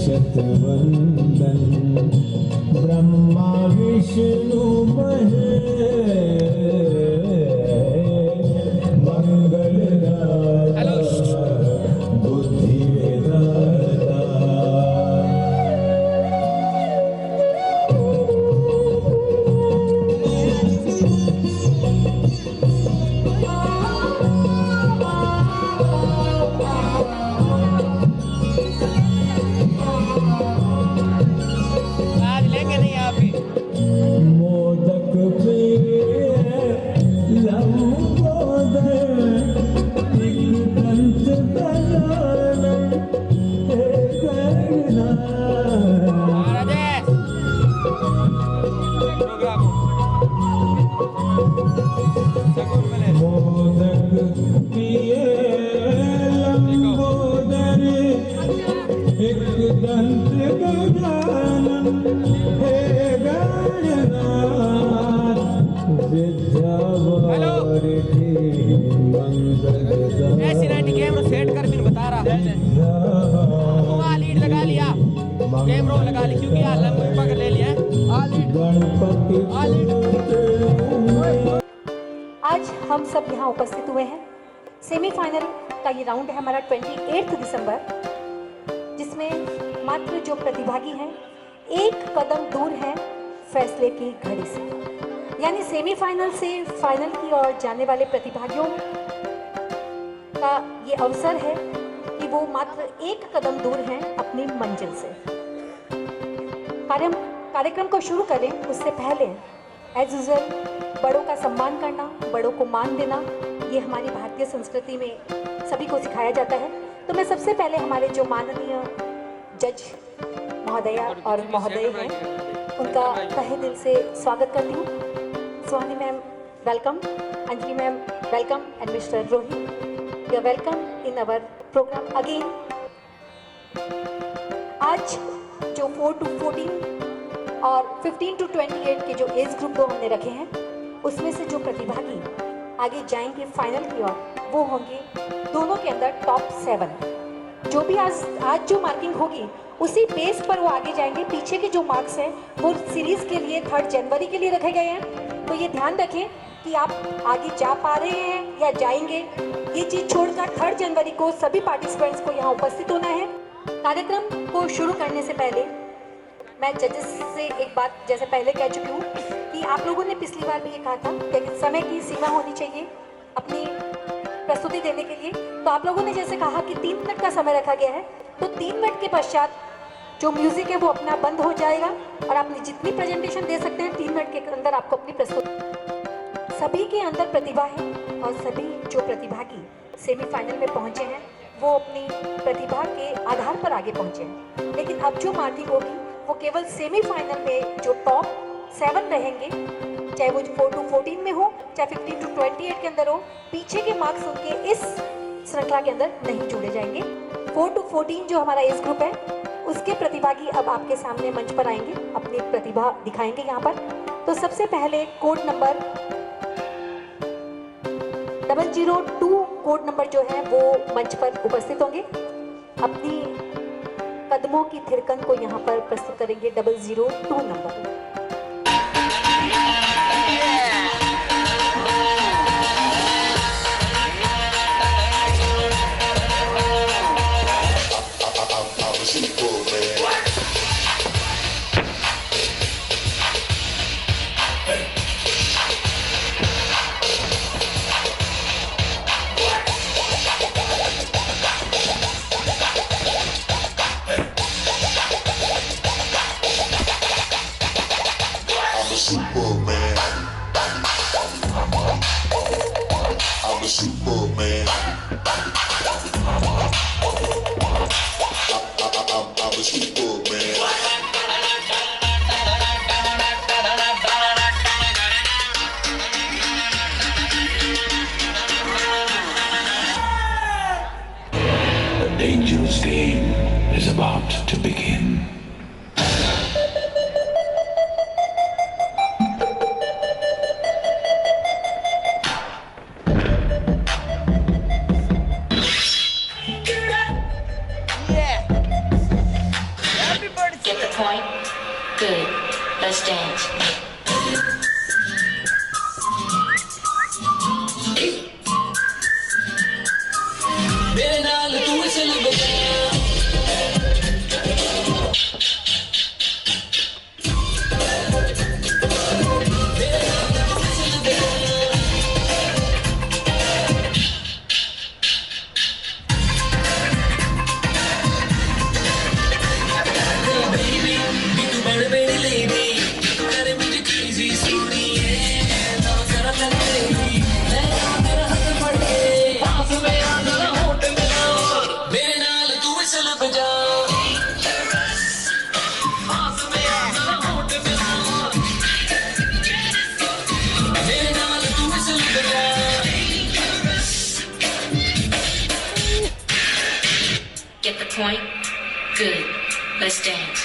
शतवंदन ब्रह्मा विष्णु महेश मंगलदाता बुद्धि विधाता। मोदक प्रिय लंबोदर एक दंत गजानन हे गणनाथ। मोदक प्रिय लंबोदर एक दंत गजानन हे गणनाथ विद्यावारिधि मंगलदाता। ऐसी नाइटी कैमरा सेट कर फिर बता रहा वहाँ लीड लगा लिया कैमरा लगा ली क्योंकि यार लंबे पकड़ ले लिया गणपति। आज हम सब यहाँ उपस्थित हुए हैं। सेमीफाइनल का ये राउंड है हमारा 28 दिसंबर, जिसमें मात्र जो प्रतिभागी हैं एक कदम दूर हैं फैसले की घड़ी से। यानी सेमीफाइनल से फाइनल की ओर जाने वाले प्रतिभागियों का ये अवसर है कि वो मात्र एक कदम दूर हैं अपनी मंजिल से। कार्यक्रम को शुरू करें उससे पहले एज यूजुअल बड़ों का सम्मान करना, बड़ों को मान देना, ये हमारी भारतीय संस्कृति में सभी को सिखाया जाता है। तो मैं सबसे पहले हमारे जो माननीय जज महोदया और महोदय हैं उनका तहे दिल से स्वागत करती हूँ। Suhani ma'am welcome, Anjali ma'am welcome, and mister Rohit you are welcome in our program again. आज जो 4 to 14 और 15 to 28 के जो एज ग्रुप दो हमने रखे हैं, उसमें से जो प्रतिभागी आगे जाएंगे फाइनल की ओर वो होंगे दोनों के अंदर टॉप 7। जो भी आज जो मार्किंग होगी उसी बेस पर वो आगे जाएंगे। पीछे के जो मार्क्स हैं वो सीरीज के लिए 3 जनवरी के लिए रखे गए हैं। तो ये ध्यान रखें कि आप आगे जा पा रहे हैं या जाएंगे, ये चीज़ छोड़कर 3 जनवरी को सभी पार्टिसिपेंट्स को यहाँ उपस्थित होना है। कार्यक्रम को शुरू करने से पहले मैं जजेस से एक बात जैसे पहले कह चुकी हूँ कि आप लोगों ने पिछली बार भी ये कहा था कि समय की सीमा होनी चाहिए अपनी प्रस्तुति देने के लिए। तो आप लोगों ने जैसे कहा कि 3 मिनट का समय रखा गया है, तो 3 मिनट के पश्चात जो म्यूजिक है वो अपना बंद हो जाएगा और आप जितनी प्रेजेंटेशन दे सकते हैं 3 मिनट के अंदर आपको अपनी प्रस्तुति। सभी के अंदर प्रतिभा है और सभी जो प्रतिभागी सेमीफाइनल में पहुंचे हैं वो अपनी प्रतिभा के आधार पर आगे पहुंचे हैं। लेकिन अब जो मार्किंग होगी वो केवल सेमीफाइनल में जो टॉप 7 रहेंगे, चाहे वो 4 to 14 में हो, चाहे 15 to 28 के अंदर हो, पीछे के मार्क्स उनके इस श्रृंखला के अंदर नहीं जोड़े जाएंगे। 4 to 14 जो हमारा एज ग्रुप है उसके प्रतिभागी अब आपके सामने मंच पर आएंगे, अपनी प्रतिभा दिखाएंगे यहाँ पर। तो सबसे पहले कोड नंबर 002 कोड नंबर जो है वो मंच पर उपस्थित होंगे। अपनी कदमों की थिरकन को यहाँ पर प्रस्तुत करेंगे 002 number. Superman. I'm a Superman. I'm a Superman. A dangerous game is about to begin. the point? Good. Let's dance. Get the point? Good. Let's dance.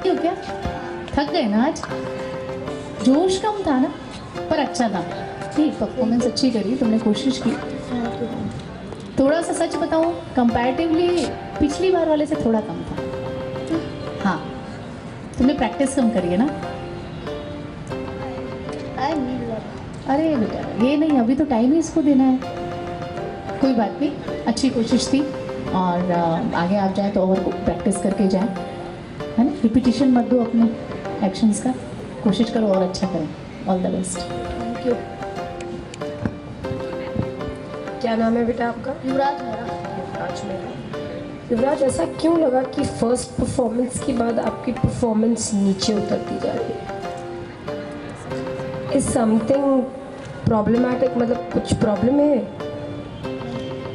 क्यों क्या थक गए ना आज? जोश कम था ना, पर अच्छा था। ठीक, परफॉर्मेंस अच्छी करी तुमने, कोशिश की। थोड़ा सा सच बताऊं, कंपैरेटिवली पिछली बार वाले से थोड़ा कम था। हाँ, तुमने प्रैक्टिस कम करी है ना? अरे बेटा ये नहीं, अभी तो टाइम ही इसको देना है। कोई बात नहीं, अच्छी कोशिश थी और आगे आप जाएं तो और प्रैक्टिस करके जाएं, है ना? रिपीटिशन मत दो अपने एक्शंस का, कोशिश करो और अच्छा करें। All the best. Thank you. क्या नाम है बेटा आपका? युवराज मेरा। युवराज मेरा। युवराज, ऐसा क्यों लगा कि फर्स्ट परफॉर्मेंस के बाद आपकी परफॉर्मेंस नीचे उतरती जा रही है? इज समथिंग प्रॉब्लमैटिक, मतलब कुछ प्रॉब्लम है?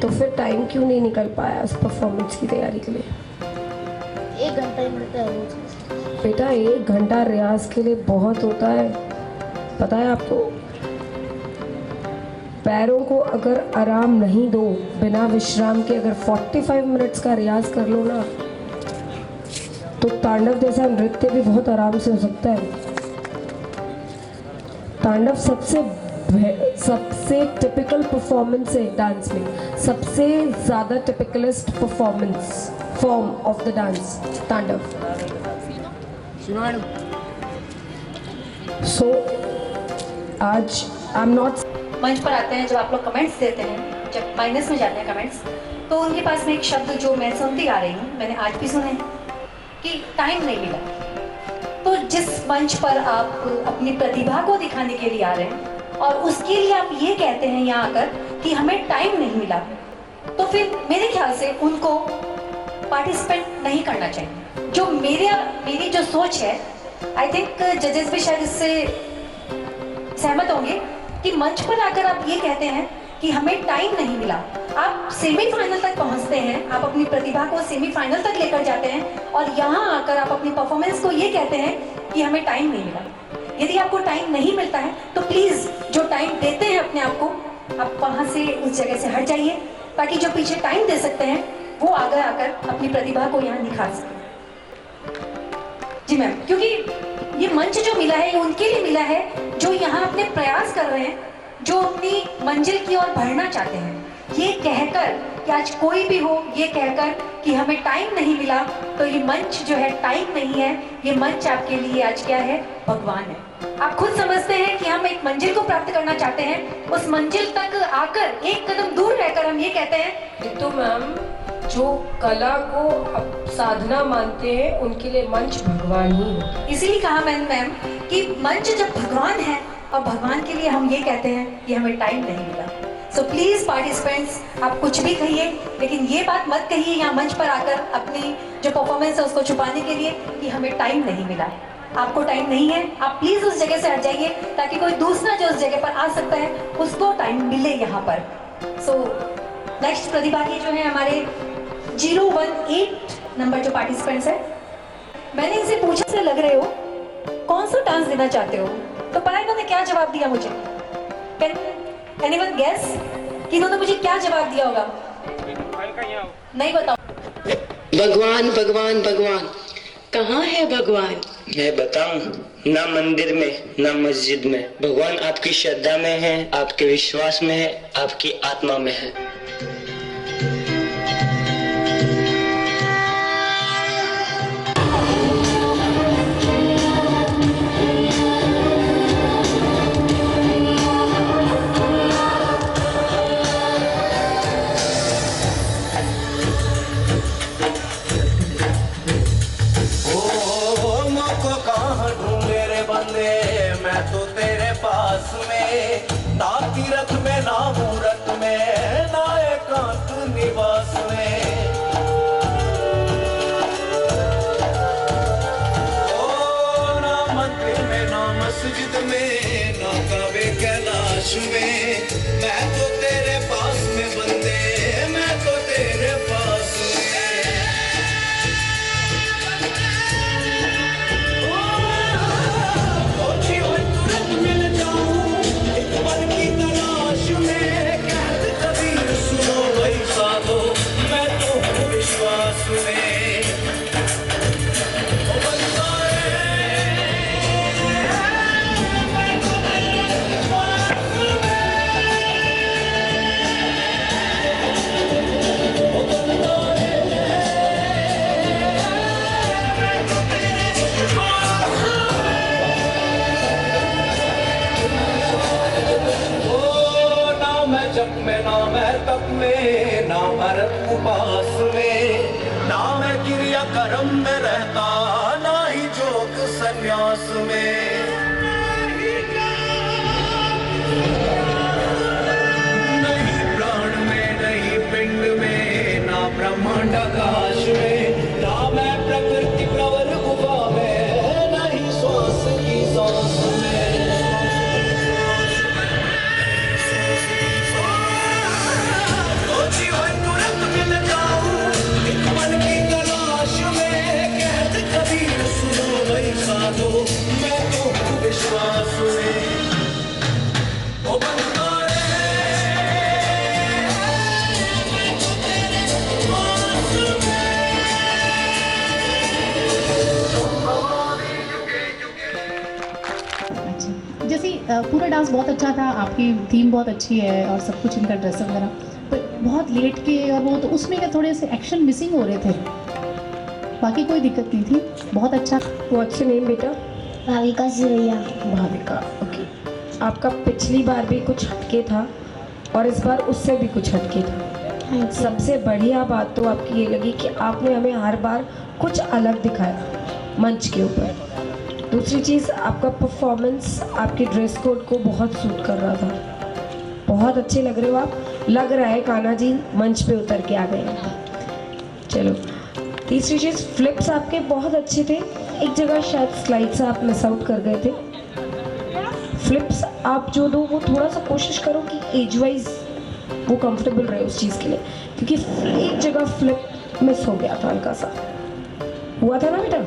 तो फिर टाइम क्यों नहीं निकल पाया उस परफॉर्मेंस की तैयारी के लिए? 1 घंटा ही मिलता है रोज। बेटा 1 घंटा रियाज के लिए बहुत होता है, पता है आपको? पैरों को अगर आराम नहीं दो, बिना विश्राम के अगर 45 मिनट्स का रियाज कर लो ना, तो तांडव जैसा नृत्य भी बहुत आराम से हो सकता है। तांडव सबसे टिपिकल परफॉर्मेंस है डांस में, सबसे ज़्यादा typicalest performance form of the dance Tandav. So आज आई एम नॉट। मंच पर आते हैं, जब आप लोग कमेंट्स देते हैं, जब माइनस में जाते हैं कमेंट्स, तो उनके पास में एक शब्द जो मैं सुनती आ रही हूँ, मैंने आज भी सुने कि टाइम नहीं मिला। तो जिस मंच पर आप अपनी प्रतिभा को दिखाने के लिए आ रहे हैं और उसके लिए आप ये कहते हैं यहाँ आकर कि हमें टाइम नहीं मिला, तो फिर मेरे ख्याल से उनको पार्टिसिपेट नहीं करना चाहिए। जो मेरी जो सोच है, आई थिंक जजेस भी शायद इससे सहमत होंगे कि मंच पर आकर आप ये कहते हैं कि हमें टाइम नहीं मिला। आप सेमीफाइनल तक पहुंचते हैं, आप अपनी प्रतिभा को सेमीफाइनल तक लेकर जाते हैं और यहाँ आकर आप अपनी परफॉर्मेंस को ये कहते हैं कि हमें टाइम नहीं मिला। यदि आपको टाइम नहीं मिलता है तो प्लीज जो टाइम देते हैं अपने आप को, आप वहां से उस जगह से हट जाइए, ताकि जो पीछे टाइम दे सकते हैं वो आगे आकर अपनी प्रतिभा को यहाँ निखार सके। जी मैम, क्योंकि ये मंच जो मिला है ये उनके लिए मिला है जो यहाँ अपने प्रयास कर रहे हैं, जो अपनी मंजिल की ओर बढ़ना चाहते हैं। ये कहकर कि आज कोई भी हो, ये कहकर कि हमें टाइम नहीं मिला, तो ये मंच जो है टाइम नहीं है, ये मंच आपके लिए आज क्या है? भगवान है। आप खुद समझते हैं कि हम एक मंजिल को प्राप्त करना चाहते हैं, उस मंजिल तक आकर एक कदम दूर रहकर हम ये कहते हैं। तो मैम, जो कला को साधना मानते हैं उनके लिए मंच भगवान ही है। इसीलिए कहा मैम कि मंच जब भगवान है और भगवान के लिए हम ये कहते हैं कि हमें टाइम नहीं मिला। सो प्लीज पार्टिसिपेंट्स, आप कुछ भी कहिए, लेकिन ये बात मत कहिए यहाँ मंच पर आकर अपनी जो परफॉर्मेंस है उसको छुपाने के लिए कि हमें टाइम नहीं मिला। आपको टाइम नहीं है, आप प्लीज उस जगह से हट जाइए, ताकि कोई दूसरा जो उस जगह पर आ सकता है उसको टाइम मिले यहाँ पर। सो नेक्स्ट प्रतिभागी जो है हमारे 018 नंबर जो पार्टिसिपेंट्स है, मैंने इनसे पूछा से लग रहे हो कौन सा डांस देना चाहते हो, तो पता है इन्होंने क्या जवाब दिया मुझे? कैन एनीवन गेस कि इन्होंने मुझे क्या जवाब दिया होगा? नहीं बताओ। भगवान भगवान भगवान, कहाँ है भगवान? मैं बताऊं, ना मंदिर में ना मस्जिद में, भगवान आपकी श्रद्धा में है, आपके विश्वास में है, आपकी आत्मा में है। मैं तो तेरे पास में, ना तीरथ में ना मूरत में, ना एकांत निवास में। ओ ना मंदिर में ना मस्जिद में, ना काबे कैलाश में, मैं तो तेरे पास में बंदे, मैं तो तेरे पास में। जप में ना मैं तप में, ना भरत उपास में, ना मैं क्रिया कर्म में रहता, ना ही जोग संन्यास में। नहीं प्राण में नहीं पिंड में, ना ब्रह्मांड आकाश में, ना मैं प्रकृति प्रवर गुफा में, ना ही श्वास की सांस में। मैं तो विश्वास में ओ बंदा जैसे पूरा डांस बहुत अच्छा था, आपकी थीम बहुत अच्छी है और सब कुछ इनका ड्रेसअप वगैरह, पर बहुत लेट के और वो तो उसमें क्या थोड़े से एक्शन मिसिंग हो रहे थे, बाकी कोई दिक्कत नहीं थी, बहुत अच्छा। व्हाट्स योर नेम बेटा? भाविका सिरैया। भाविका, ओके। आपका पिछली बार भी कुछ हटके था और इस बार उससे भी कुछ हटके था। सबसे बढ़िया बात तो आपकी ये लगी कि आपने हमें हर बार कुछ अलग दिखाया मंच के ऊपर। दूसरी चीज़, आपका परफॉर्मेंस आपके ड्रेस कोड को बहुत सूट कर रहा था, बहुत अच्छे लग रहे हो आप। लग रहा है कान्हा जी मंच पे उतर के आ गए हैं। चलो, तीसरी चीज़, फ्लिप्स आपके बहुत अच्छे थे। एक जगह शायद स्लाइड्स आप मिस आउट कर गए थे। फ्लिप्स आप जो दो वो थोड़ा सा कोशिश करो कि एज वाइज वो कंफर्टेबल रहे उस चीज़ के लिए, क्योंकि एक जगह फ्लिप मिस हो गया था, हल्का सा हुआ था ना बेटा,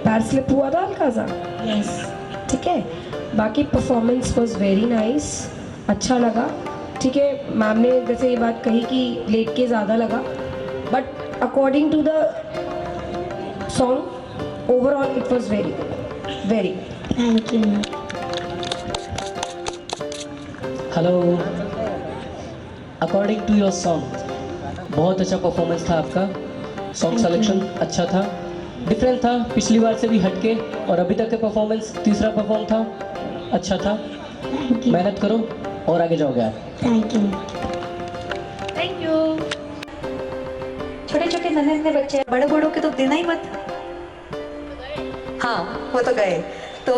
पैर स्लिप हुआ था हल्का सा। यस, ठीक है। बाकी परफॉर्मेंस वॉज वेरी नाइस, अच्छा लगा। ठीक है, मैम ने जैसे ये बात कही कि लेट के ज़्यादा लगा, but according to the song overall it was very good, very good. Thank you. Hello, according to your song बहुत अच्छा परफॉर्मेंस था आपका, सॉन्ग सिलेक्शन अच्छा था, डिफरेंट था, पिछली बार से भी हटके, और अभी तक के परफॉर्मेंस तीसरा परफॉर्म था, अच्छा था। मेहनत करो और आगे जाओगे आप। Thank you. Thank you. छोटे छोटे नन्हे नन्हे बच्चे, बड़े बड़ों के तो देना ही मत। हाँ, वो तो गए, तो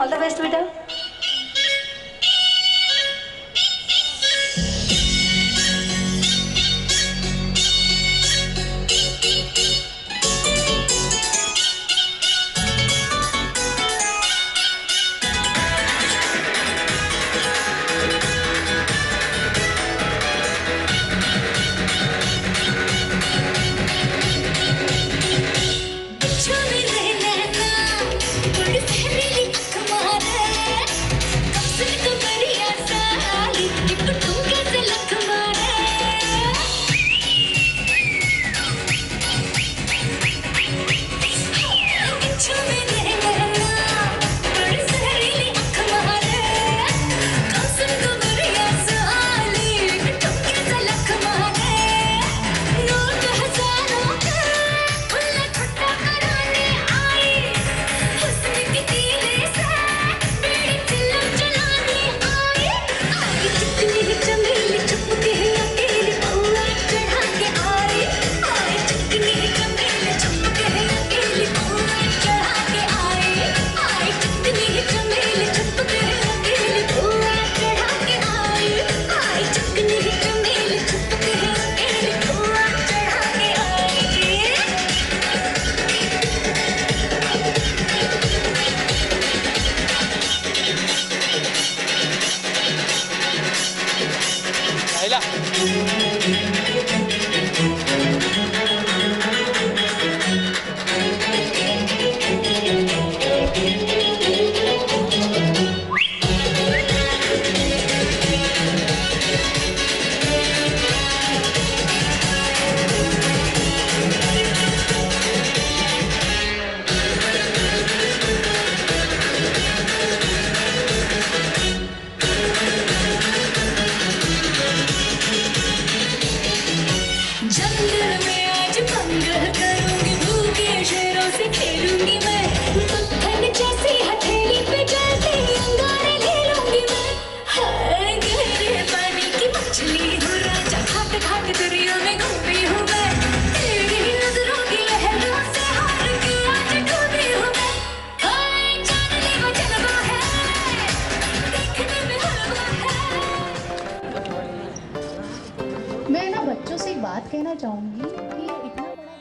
ऑल द बेस्ट बेटा। कहना चाहूँगी कि इतना बड़ा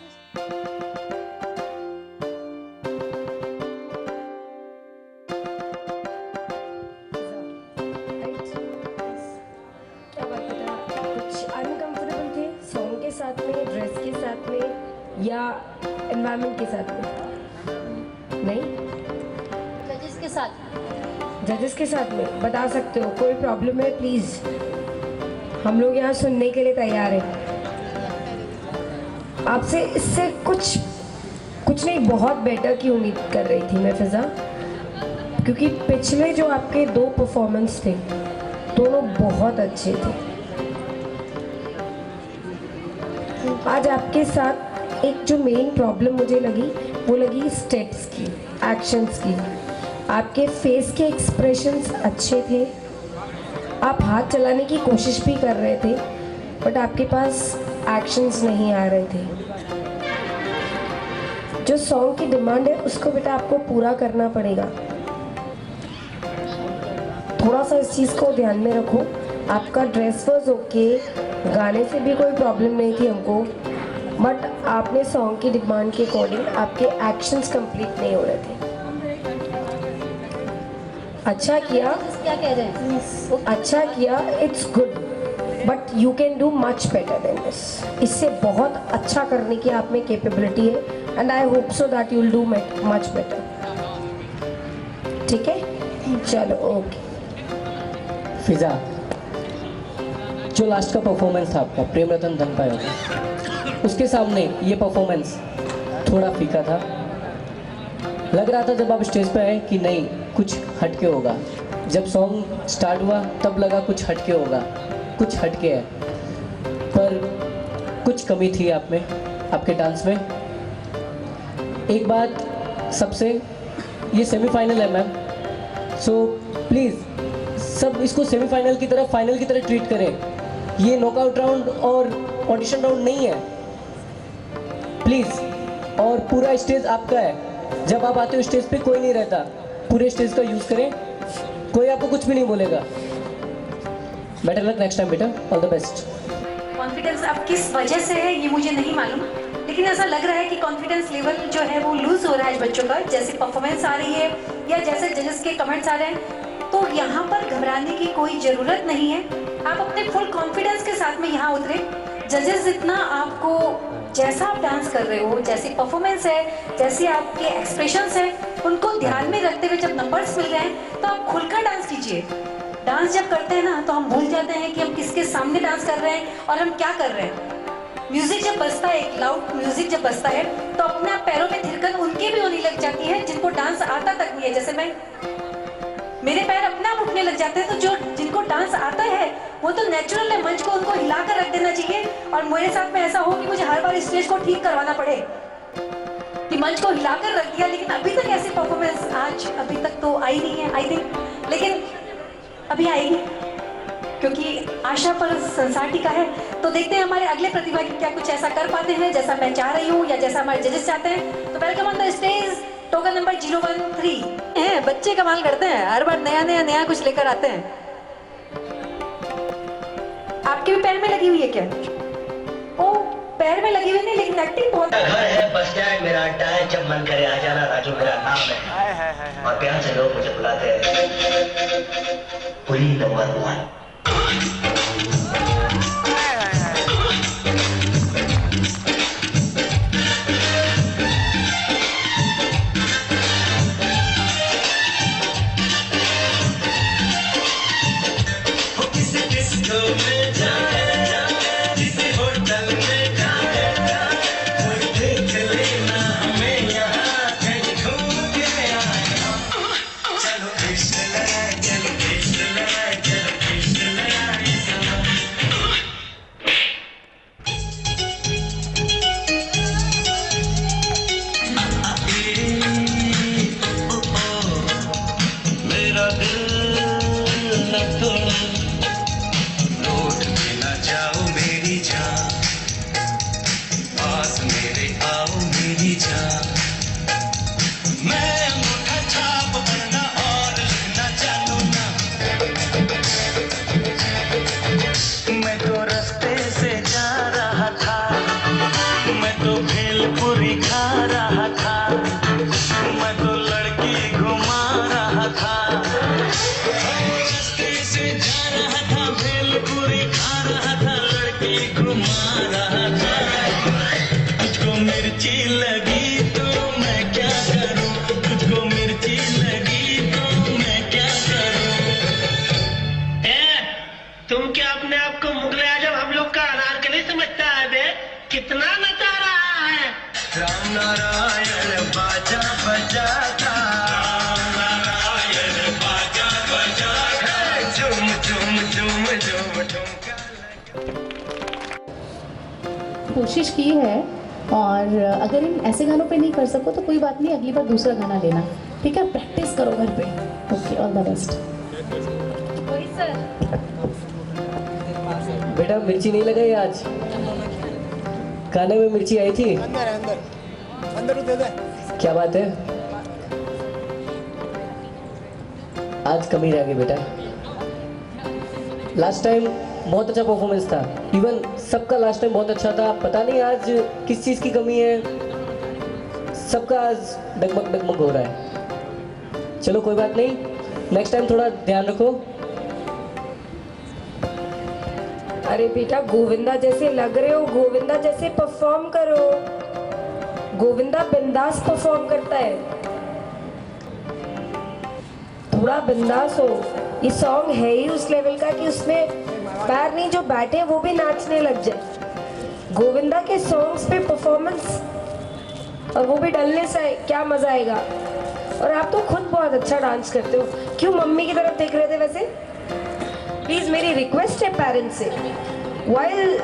क्या बात बता, कुछ अनकंफर्टेबल थे सॉन्ग के साथ में, ड्रेस के साथ में या एनवायरनमेंट के साथ में? नहीं, जजेस के साथ जजेस के साथ में बता सकते हो। कोई प्रॉब्लम है प्लीज, हम लोग यहाँ सुनने के लिए तैयार हैं। आपसे इससे कुछ नहीं, बहुत बेटर की उम्मीद कर रही थी मैं फिजा, क्योंकि पिछले जो आपके 2 परफॉर्मेंस थे दोनों बहुत अच्छे थे। आज आपके साथ एक जो मेन प्रॉब्लम मुझे लगी वो लगी स्टेप्स की, एक्शंस की। आपके फेस के एक्सप्रेशंस अच्छे थे, आप हाथ चलाने की कोशिश भी कर रहे थे, बट आपके पास एक्शंस नहीं आ रहे थे। जो सॉन्ग की डिमांड है उसको बेटा आपको पूरा करना पड़ेगा। थोड़ा सा इस चीज़ को ध्यान में रखो। आपका ड्रेस वॉज ओके, गाने से भी कोई प्रॉब्लम नहीं थी हमको, बट आपने सॉन्ग की डिमांड के अकॉर्डिंग आपके एक्शंस कंप्लीट नहीं हो रहे थे। अच्छा किया, क्या कह रहे हैं? अच्छा किया, it's good, but you can do much better than this. इससे बहुत अच्छा करने की आप में कैपेबिलिटी है, and I hope so that you will do much better. ठीक है, चलो ओके। फिजा, जो लास्ट का परफॉर्मेंस था आपका प्रेम रतन धन पायो, उसके सामने ये परफॉर्मेंस थोड़ा फीका था। लग रहा था जब आप स्टेज पे आए कि नहीं कुछ हटके होगा। जब सॉन्ग स्टार्ट हुआ तब लगा कुछ हटके होगा, कुछ हटके है, पर कुछ कमी थी आप में, आपके डांस में। एक बात सबसे, ये सेमीफाइनल है मैम, सो प्लीज़ सब इसको सेमीफाइनल की तरह, फाइनल की तरह ट्रीट करें। ये नॉकआउट राउंड और ऑडिशन राउंड नहीं है, प्लीज़। और पूरा स्टेज आपका है, जब आप आते हो स्टेज पे कोई नहीं रहता, पूरे स्टेज का यूज़ करें, कोई आपको कुछ भी नहीं बोलेगा। बेटर लक नेक्स्ट टाइम बेटा, ऑल द बेस्ट। कॉन्फिडेंस अब किस वजह से है ये मुझे नहीं मालूम, लेकिन ऐसा लग रहा है कि कॉन्फिडेंस लेवल जो है वो लूज हो रहा है बच्चों का, जैसे परफॉर्मेंस आ रही है या जैसे जजेस के कमेंट्स आ रहे हैं। तो यहाँ पर घबराने की कोई ज़रूरत नहीं है, आप अपने फुल कॉन्फिडेंस के साथ में यहाँ उतरे। जजेस इतना आपको, जैसा आप डांस कर रहे हो, जैसी परफॉर्मेंस है, जैसे आपके एक्सप्रेशंस हैं, उनको ध्यान में रखते हुए जब नंबर्स मिल रहे हैं तो आप खुलकर डांस कीजिए। डांस जब करते हैं ना तो हम भूल जाते हैं कि हम किसके सामने डांस कर रहे हैं और हम क्या कर रहे हैं। म्यूजिक जब बजता है, एक लाउड म्यूजिक जब बजता है तो अपने आप पैरों में थिरकन उनके भी होने लग जाती है जिनको डांस आता तक नहीं है। जैसे मेरे पैर अपने आप उठने लग जाते हैं, तो जो जिनको डांस आता है वो तो नेचुरल है, मंच को उनको हिला कर रख देना चाहिए। और मेरे साथ में ऐसा हो कि मुझे हर बार स्टेज को ठीक करवाना पड़े कि मंच को हिला कर रख दिया, लेकिन अभी तक ऐसी परफॉर्मेंस आज अभी तक तो आई नहीं है आई थिंक, लेकिन अभी आएगी क्योंकि आशा पर संसार टिका है। तो देखते हैं हमारे अगले प्रतिभागी क्या कुछ ऐसा कर पाते हैं जैसा मैं चाह रही हूँ या जैसा हमारे जजेस चाहते हैं। तो welcome on the stage token number 013 हैं। बच्चे कमाल करते हैं, हर बार नया कुछ लेकर आते हैं। आपके भी पैर में लगी हुई है क्या? ओ, पैर में लगी हुई नहीं, लेकिन एक्टिंग बहुत। घर है, बस स्टैंड मेरा अड्डा है, जब मन करे आ जाना, राजू मेरा नाम है। और प्यार से लोग मुझे बुलाते हैं पुली नंबर 1। मैं तो रास्ते से जा रहा था, कोशिश की है, और अगर इन ऐसे गानों पे नहीं कर सको तो कोई बात नहीं, अगली बार दूसरा गाना लेना, ठीक है? प्रैक्टिस करो घर पे। Okay, all the best. बेटा मिर्ची नहीं लगाई आज? खाने में मिर्ची आई थी? अंदर दे दे। क्या बात है, आज कमी रह गई बेटा। लास्ट टाइम बहुत अच्छा परफॉर्मेंस था, इवन सबका लास्ट टाइम बहुत अच्छा था। पता नहीं आज किस चीज़ की कमी है, सबका आज डगमग डगमग हो रहा है। चलो कोई बात नहीं, नेक्स्ट टाइम थोड़ा ध्यान रखो। अरे बेटा गोविंदा जैसे लग रहे हो, गोविंदा जैसे परफॉर्म करो। गोविंदा बिंदास परफॉर्म करता है, थोड़ा बिंदास हो। ये सॉन्ग है ही उस लेवल का कि उसमें पैर नहीं, जो बैठे वो भी नाचने लग जाए। गोविंदा के सॉन्ग्स पे परफॉर्मेंस, और वो भी डलने से क्या मजा आएगा। और आप तो खुद बहुत अच्छा डांस करते हो, क्यों मम्मी की तरफ देख रहे थे वैसे? प्लीज मेरी रिक्वेस्ट है पेरेंट्स से, वाइल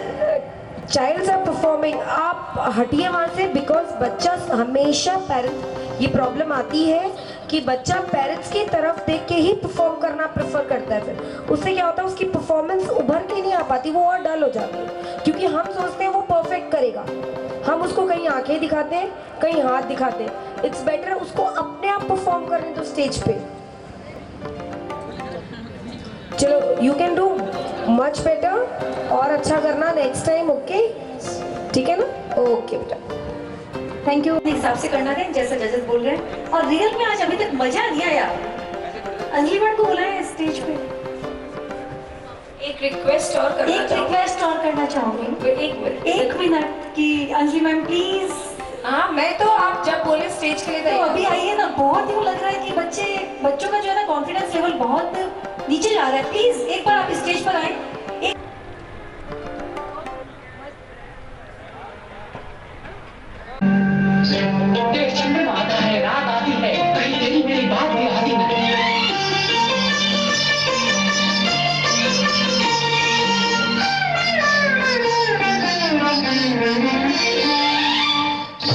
चाइल्ड्स आर परफॉर्मिंग आप हटिए वहां से, बिकॉज बच्चा हमेशा पेरेंट्स, ये प्रॉब्लम आती है कि बच्चा पेरेंट्स की तरफ देख के ही परफॉर्म करना प्रेफर करता है। फिर उससे क्या होता है, उसकी परफॉर्मेंस उभर के नहीं आ पाती, वो और डल हो जाती है, क्योंकि हम सोचते हैं वो परफेक्ट करेगा। हम उसको कहीं आंखें दिखाते हैं, कहीं हाथ दिखाते हैं। इट्स बेटर उसको अपने आप परफॉर्म करने दो स्टेज पे। चलो you can do much better, और अच्छा करना नेक्स्ट टाइम। ओके ठीक है ना? ओके बेटा, थैंक यू। हिसाब से करना है जैसा जजेस बोल रहे हैं, और रियल में आज अभी तक मजा नहीं आया। अंजलि मैम को बुलाया है स्टेज पे। एक रिक्वेस्ट और करना चाहूंगी। एक मिनट की अंजलि मैम प्लीज। हाँ मैं तो, आप जब बोले स्टेज के लिए तो अभी आइए ना, बहुत यूँ लग रहा है कि बच्चों का जो है ना कॉन्फिडेंस लेवल बहुत नीचे जा रहा है। प्लीज एक बार आप स्टेज पर आए। आता है, रात आती है, कहीं तेरी मेरी बात भी आती नहीं।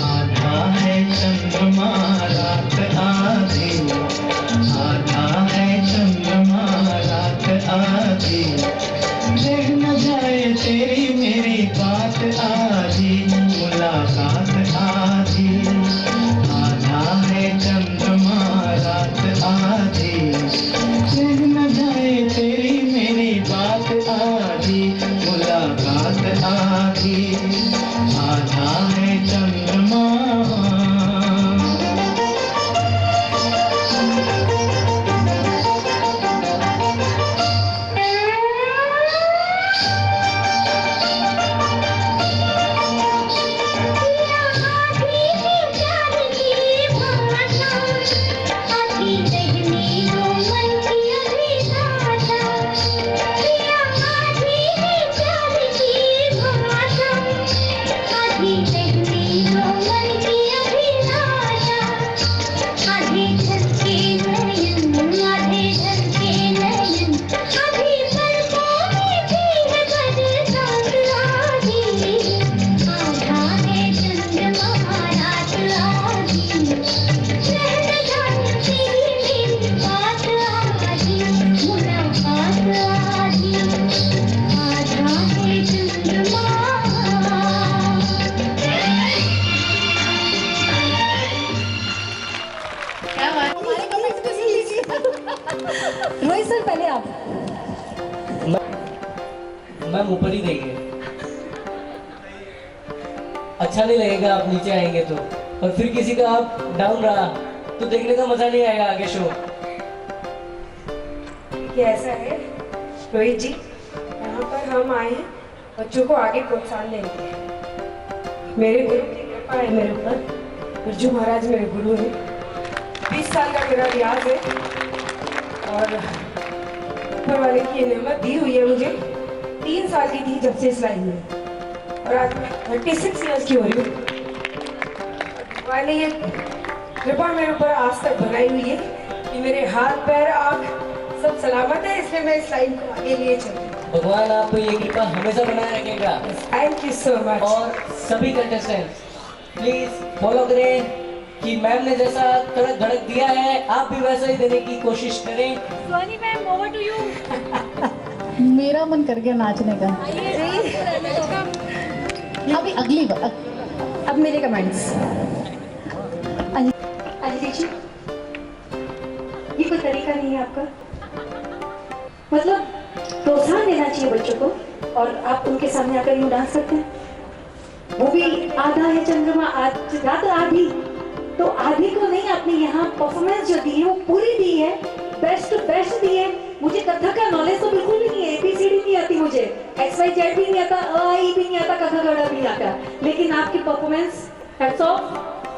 आधा है चंद्रमा रात आधी, आधा है चंद्रमा रात आधी, रह न जाए तेरी मेरी बात आधी, मुलाकात आधी। आधा है चंद्रमा रात आधी, रह न जाए तेरी मेरी बात आधी, मुलाकात आधी। आधा है चंद्रमा। रोहित सर पहले आप। मैम ऊपर ही रहिए, अच्छा नहीं लगेगा आप नीचे आएंगे तो, और फिर किसी का आप डाउन रहा तो देखने का मजा नहीं आएगा आगे शो। ये ऐसा है रोहित जी, यहाँ पर हम आए हैं बच्चों को आगे प्रोत्साहन देने के लिए। मेरे गुरु की कृपा है मेरे ऊपर, बिरजू महाराज मेरे गुरु हैं। 20 साल का मेरा रियाज है, और ऊपर वाले की ये नेमत दी हुई है मुझे। 3 साल की थी जब से इस लाइन में, और आज मैं 36 ईयर्स की हो रही हूँ। वाले ये कृपा मेरे ऊपर आज तक बनाई हुई है कि मेरे हाथ पैर आँख सब सलामत है, इसलिए मैं इस लाइन को आगे लिए चल रही हूँ। भगवान आपको ये कृपा हमेशा बनाए रखेगा। Thank you so much. और सभी कंटेस्टेंट्स प्लीज फॉलो करें कि मैम ने जैसा कड़क धड़क दिया है आप भी वैसा ही देने की कोशिश करें। Soni ma'am, over to you. मेरा मन कर गया नाचने का। अभी अगली बार अब मेरे कमेंट्स। अंजलि जी, ये कोई तरीका नहीं है आपका, मतलब प्रोत्साहन देना चाहिए बच्चों को और आप उनके सामने आकर यूँ डांस करते हैं। वो भी आधा है चंद्रमा, रात आधी, तो आधी को नहीं, आपने यहाँ परफॉर्मेंस जो दी है वो पूरी दी है, बेस्ट टू बेस्ट दी है। मुझे कथक का नॉलेज तो बिल्कुल भी नहीं है, ABCD नहीं आती मुझे, XYZ भी नहीं आता, A भी नहीं आता, कथक गड़ा भी नहीं आता, लेकिन आपकी performance hats off.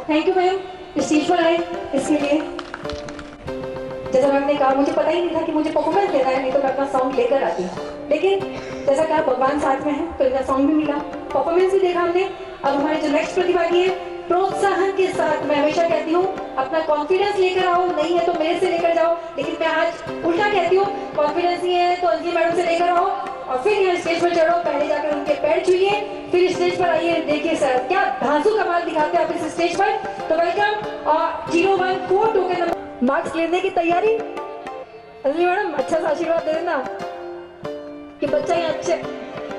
Thank you ma'am, stage पर आए इसके लिए। जैसा मैम ने कहा, मुझे पता ही नहीं था कि मुझे परफॉर्मेंस देना है, नहीं तो मैं अपना सॉन्ग लेकर आती, लेकिन जैसा कहा भगवान साथ में है तो इनका सॉन्ग भी मिला, परफॉर्मेंस भी देखा हमने। अब हमारे जो नेक्स्ट प्रतिभागी है, प्रोत्साहन के साथ, मैं हमेशा कहती हूँ अपना कॉन्फिडेंस लेकर आओ, नहीं है तो मेरे से लेकर जाओ, लेकिन मैं आज उल्टा कहती हूँ, कॉन्फिडेंस नहीं है तो अंजलि मैडम से लेकर आओ और फिर यहाँ स्टेज पर चढ़ो, पहले जाकर उनके पैर छूइए, फिर स्टेज पर आइए। देखिए सर क्या धांसू कमाल दिखाते हैं आप इस स्टेज पर। तो वेलकम। और 014 टोकन नंबर मार्क्स लेने की तैयारी। अंजलि मैडम अच्छा सा आशीर्वाद दे देना कि बच्चा यहाँ अच्छे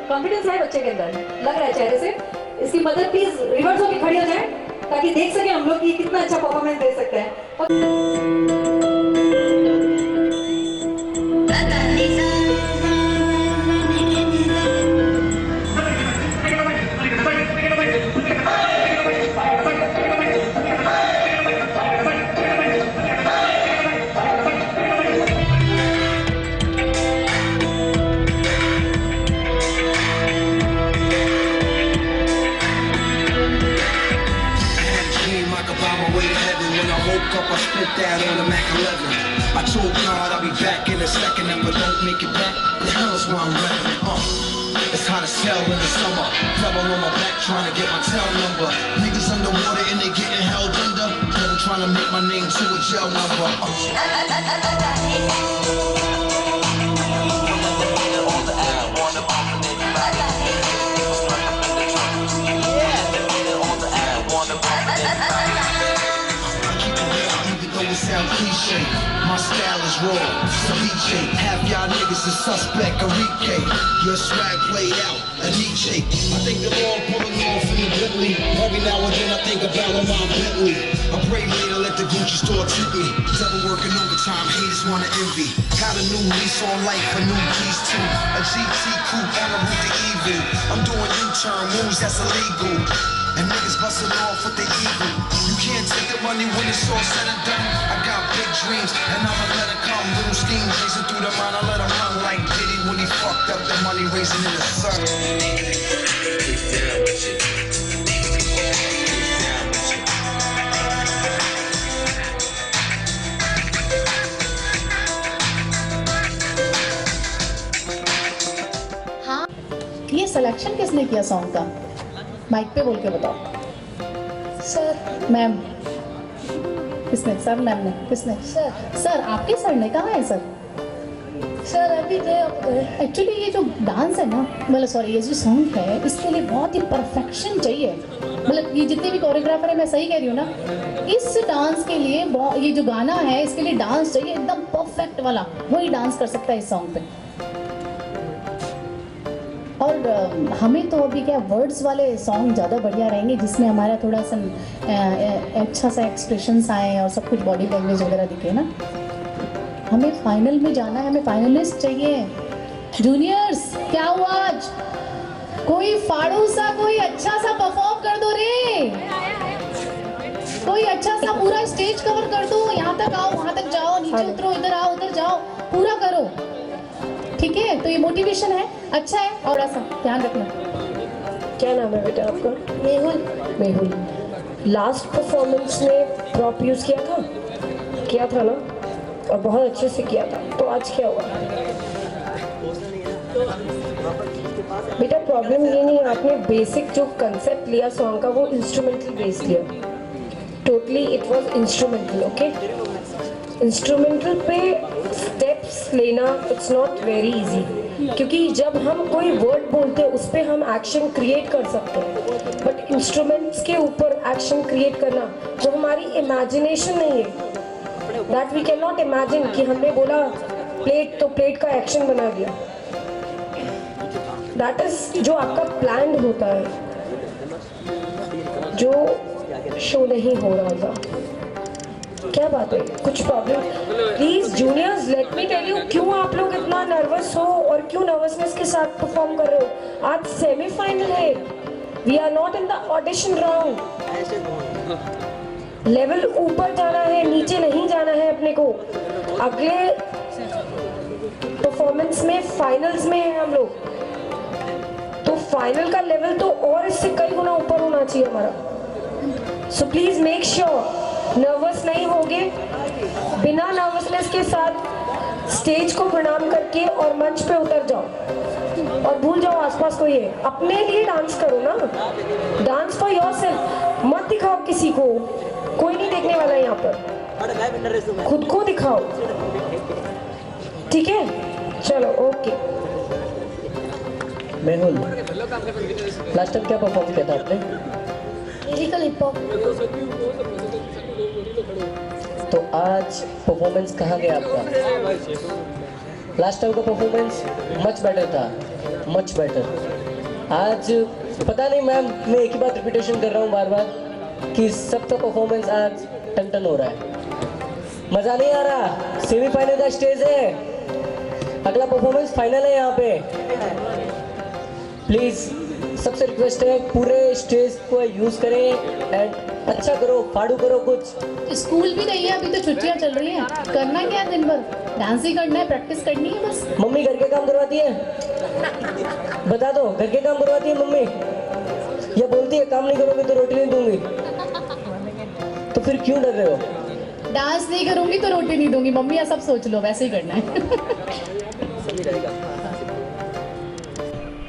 कॉन्फिडेंस है बच्चे के अंदर, लग रहा है चेहरे से। इसकी मदद प्लीज रिवर्स होकर खड़ी हो जाए ताकि देख सके हम लोग कि कितना अच्छा परफॉर्मेंस दे सकते हैं। I spit that on the Mac 11. I told God I'll be back in a second, if I don't make it back, the hell's where I'm rapping. It's hot as hell in the summer. Devil on my back trying to get my tail number. Niggas underwater and they getting held under. Devil trying to make my name to a jail number. Sound cliche, my style is raw, ceviche. Half y'all niggas is suspect, Enrique. Your swag played out, a Nietzsche. I think the Lord pulling off in the Bentley. Every now and then I think about my Bentley. I pray later, let the Gucci store tip me. Devil working overtime, haters wanna envy. Got a new lease on life, a new keys too. A GT coupe on the route to evil. I'm doing U-turn moves, that's illegal. And niggas busting off with the eagle. You can't take the money when it's all said and done. I got big dreams, and I'ma let it come. Little schemes racing through the mind, I let them run like Diddy when he fucked up the money raising in the sun. हाँ, ये selection किसने किया song का? Mic पे बोल के बताओ। Sir. Ma'am. किसने? सर मैम ने? किसने? सर आपके सर ने कहा है सर? सर अभी एक्चुअली ये जो डांस है ना, मतलब सॉरी ये जो सॉन्ग है इसके लिए बहुत ही परफेक्शन चाहिए। मतलब ये जितने भी कोरियोग्राफर है, मैं सही कह रही हूँ ना, इस डांस के लिए ये जो गाना है इसके लिए डांस चाहिए एकदम परफेक्ट वाला, वही डांस कर सकता है इस सॉन्ग पे। और हमें तो अभी क्या वर्ड्स वाले सॉन्ग ज़्यादा बढ़िया रहेंगे जिसमें हमारा थोड़ा सा अच्छा सा एक्सप्रेशंस आए और सब कुछ बॉडी लैंग्वेज वगैरह दिखे ना। हमें फाइनल में जाना है, हमें फाइनलिस्ट चाहिए। जूनियर्स क्या हुआ आज? कोई फाड़ू सा कोई अच्छा सा परफॉर्म कर दो रे, कोई अच्छा सा पूरा स्टेज कवर कर दो। यहाँ तक आओ, वहाँ तक जाओ, नीचे उतरो, इधर आओ, उधर जाओ, पूरा करो। ठीक है, तो ये मोटिवेशन है, अच्छा है। और ऐसा ध्यान रखना। क्या नाम है बेटा आपका? मेहुल। मेहुल, लास्ट परफॉर्मेंस में प्रॉप यूज किया था ना, और बहुत अच्छे से किया था, तो आज क्या हुआ? बेटा प्रॉब्लम ये नहीं है, आपने बेसिक जो कंसेप्ट लिया सॉन्ग का वो इंस्ट्रूमेंटल बेस लिया, totally it was instrumental. Okay, instrumental पे स्टेप्स लेना इट्स नॉट वेरी इजी, क्योंकि जब हम कोई वर्ड बोलते हैं उस पर हम एक्शन क्रिएट कर सकते हैं, बट इंस्ट्रूमेंट्स के ऊपर एक्शन क्रिएट करना वो हमारी इमेजिनेशन नहीं है, that we can not imagine कि हमने बोला प्लेट तो प्लेट का एक्शन बना दिया, दैट इज जो आपका प्लान होता है, जो शो नहीं हो रहा था। क्या बात है, कुछ problem? Please juniors let me tell you, क्यों आप लोग इतना नर्वस हो और क्यों नर्वसनेस के साथ परफॉर्म कर रहे हो? आज सेमीफाइनल है, we are not in the audition round. Level ऊपर जाना है, नीचे नहीं जाना है अपने को। अगले परफॉर्मेंस में फाइनल्स में है हम लोग, तो फाइनल का लेवल तो और इससे कई गुना ऊपर होना चाहिए हमारा। So please make sure nervous नहीं होगे, बिना नर्वसनेस के साथ स्टेज को प्रणाम करके और मंच पे उतर जाओ और भूल जाओ आसपास कोई है, अपने लिए डांस करो ना, डांस फॉर योरसेल्फ, मत दिखाओ किसी को, कोई नहीं देखने वाला है यहाँ पर, खुद को दिखाओ, ठीक है? चलो ओके। मेहुल, लास्ट टाइम क्या परफॉर्म किया था आपने? Musical hip hop. तो आज परफॉर्मेंस कहाँ गया आपका? लास्ट टाइम का परफॉर्मेंस मच बेटर था, मच बेटर। आज पता नहीं मैम, मैं एक ही बात रिपीटेशन कर रहा हूँ बार बार कि सबका परफॉर्मेंस आज टन टन हो रहा है, मज़ा नहीं आ रहा। सेमीफाइनल का स्टेज है, अगला परफॉर्मेंस फाइनल है यहाँ पे। प्लीज़ सबसे रिक्वेस्ट है, पूरे स्टेज को यूज़ करें एंड अच्छा करो, फाड़ू करो कुछ। स्कूल भी नहीं है, अभी तो छुट्टियां चल रही हैं, करना क्या है दिन भर? डांस ही करना है, प्रैक्टिस करनी है बस। मम्मी घर के काम करवाती है? बता दो, घर के काम करवाती है मम्मी? या बोलती है काम नहीं करोगे तो रोटी नहीं दूंगी? तो फिर क्यों डर रहे हो? डांस नहीं करूंगी तो रोटी नहीं दूंगी, मम्मी, सब सोच लो, वैसे ही करना है।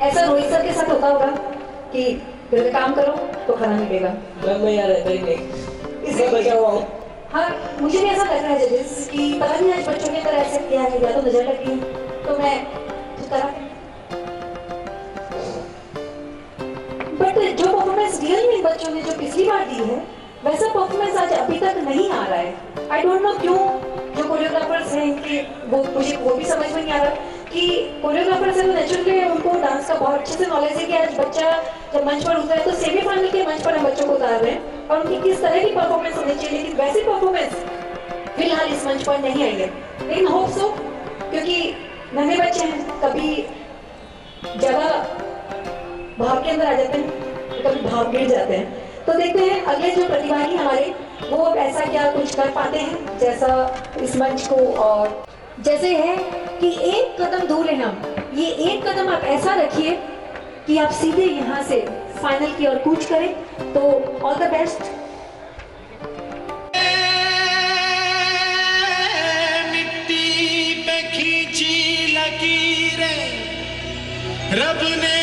ऐसा रोहित सर के साथ होता होगा कि घर का काम करो तो खाना मिलेगा। मैं यार इसलिए बचा हुआ हूँ। हाँ, मुझे भी ऐसा लग रहा है जजेस कि पता नहीं आज बच्चों की तरह ऐसे किया है, या तो नजर लगी तो मैं उस तरह। बट जो परफॉर्मेंस रियल में बच्चों ने जो पिछली बार दी है, वैसा परफॉर्मेंस आज अभी तक नहीं आ रहा है। आई डोंट नो क्यों। जो कोरियोग्राफर्स हैं इनके, मुझे वो भी समझ में नहीं आ रहा कि कोरियोग्राफर्स हैं, नेचुरली उनको डांस का बहुत अच्छे से नॉलेज है कि आज बच्चा जब मंच पर उतरा है तो सेमीफाइनल के मंच पर हम बच्चों को उतार रहे हैं और उनकी किस तरह की परफॉर्मेंस होनी चाहिए, लेकिन वैसी परफॉर्मेंस फिलहाल इस मंच पर नहीं आई है। लेकिन होप सो, क्योंकि नन्हे बच्चे हैं, कभी ज़्यादा भाव के अंदर आ जाते हैं, कभी भाव गिर जाते हैं। तो देखते हैं अगले जो प्रतिभागी हमारे, वो अब ऐसा क्या कुछ कर पाते हैं जैसा इस मंच को, और जैसे है कि एक कदम दूर है हम, ये एक कदम आप ऐसा रखिए कि आप सीधे यहाँ से फाइनल की ओर कूच करें। तो ऑल द बेस्ट। मिट्टी पे खींची लकीरें रब ने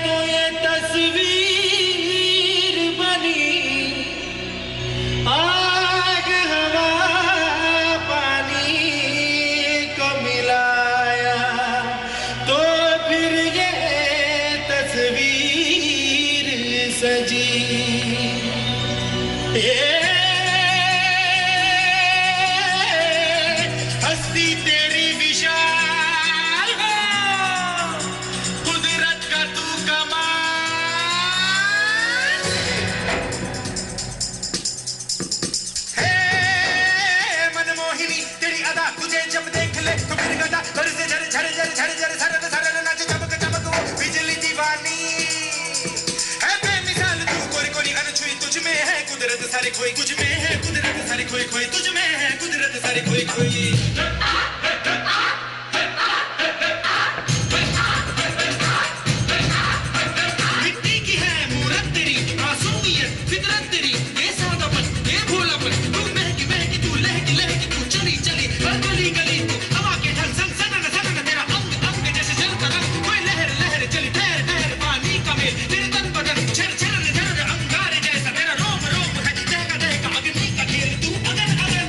तो ये तस्वीर बनी, आग हवा पानी को मिलाया तो फिर ये तस्वीर सजी। हस्ती तेरी विशाल हो, कुदरत का तू कमाल है। मनमोहिनी तेरी अदा, तुझे जब देख ले तो फिर गदा, घर से झर झर झर झर झर सरद सरद नाच चमक चमक वो बिजली दीवानी है। बेमिसाल तू कोरी कोरी अनछुई, तुझ में है कुदरत सारी खोई, तुझ में है कुदरत सारी खोई खोई, तुझ में है कुदरत सारी खोई खोई। मिट्टी की है मूरत तेरी, मासूमियत फितरत तेरी, ये सादापन ये भोलापन, तू महकी महकी तू लहकी लहकी तू चली चली हर गली गली तू हवा के ढल सन सनन सनन, तेरा अंग अंग जैसे जलता रंग, कोई लहर लहर चली ठहर ठहर पानी का मेल, तेरे तन बदन झर झर झर अंगारे जैसा, तेरा रोम रोम है दहका दहका अग्नि का खेल, तू अगन अगन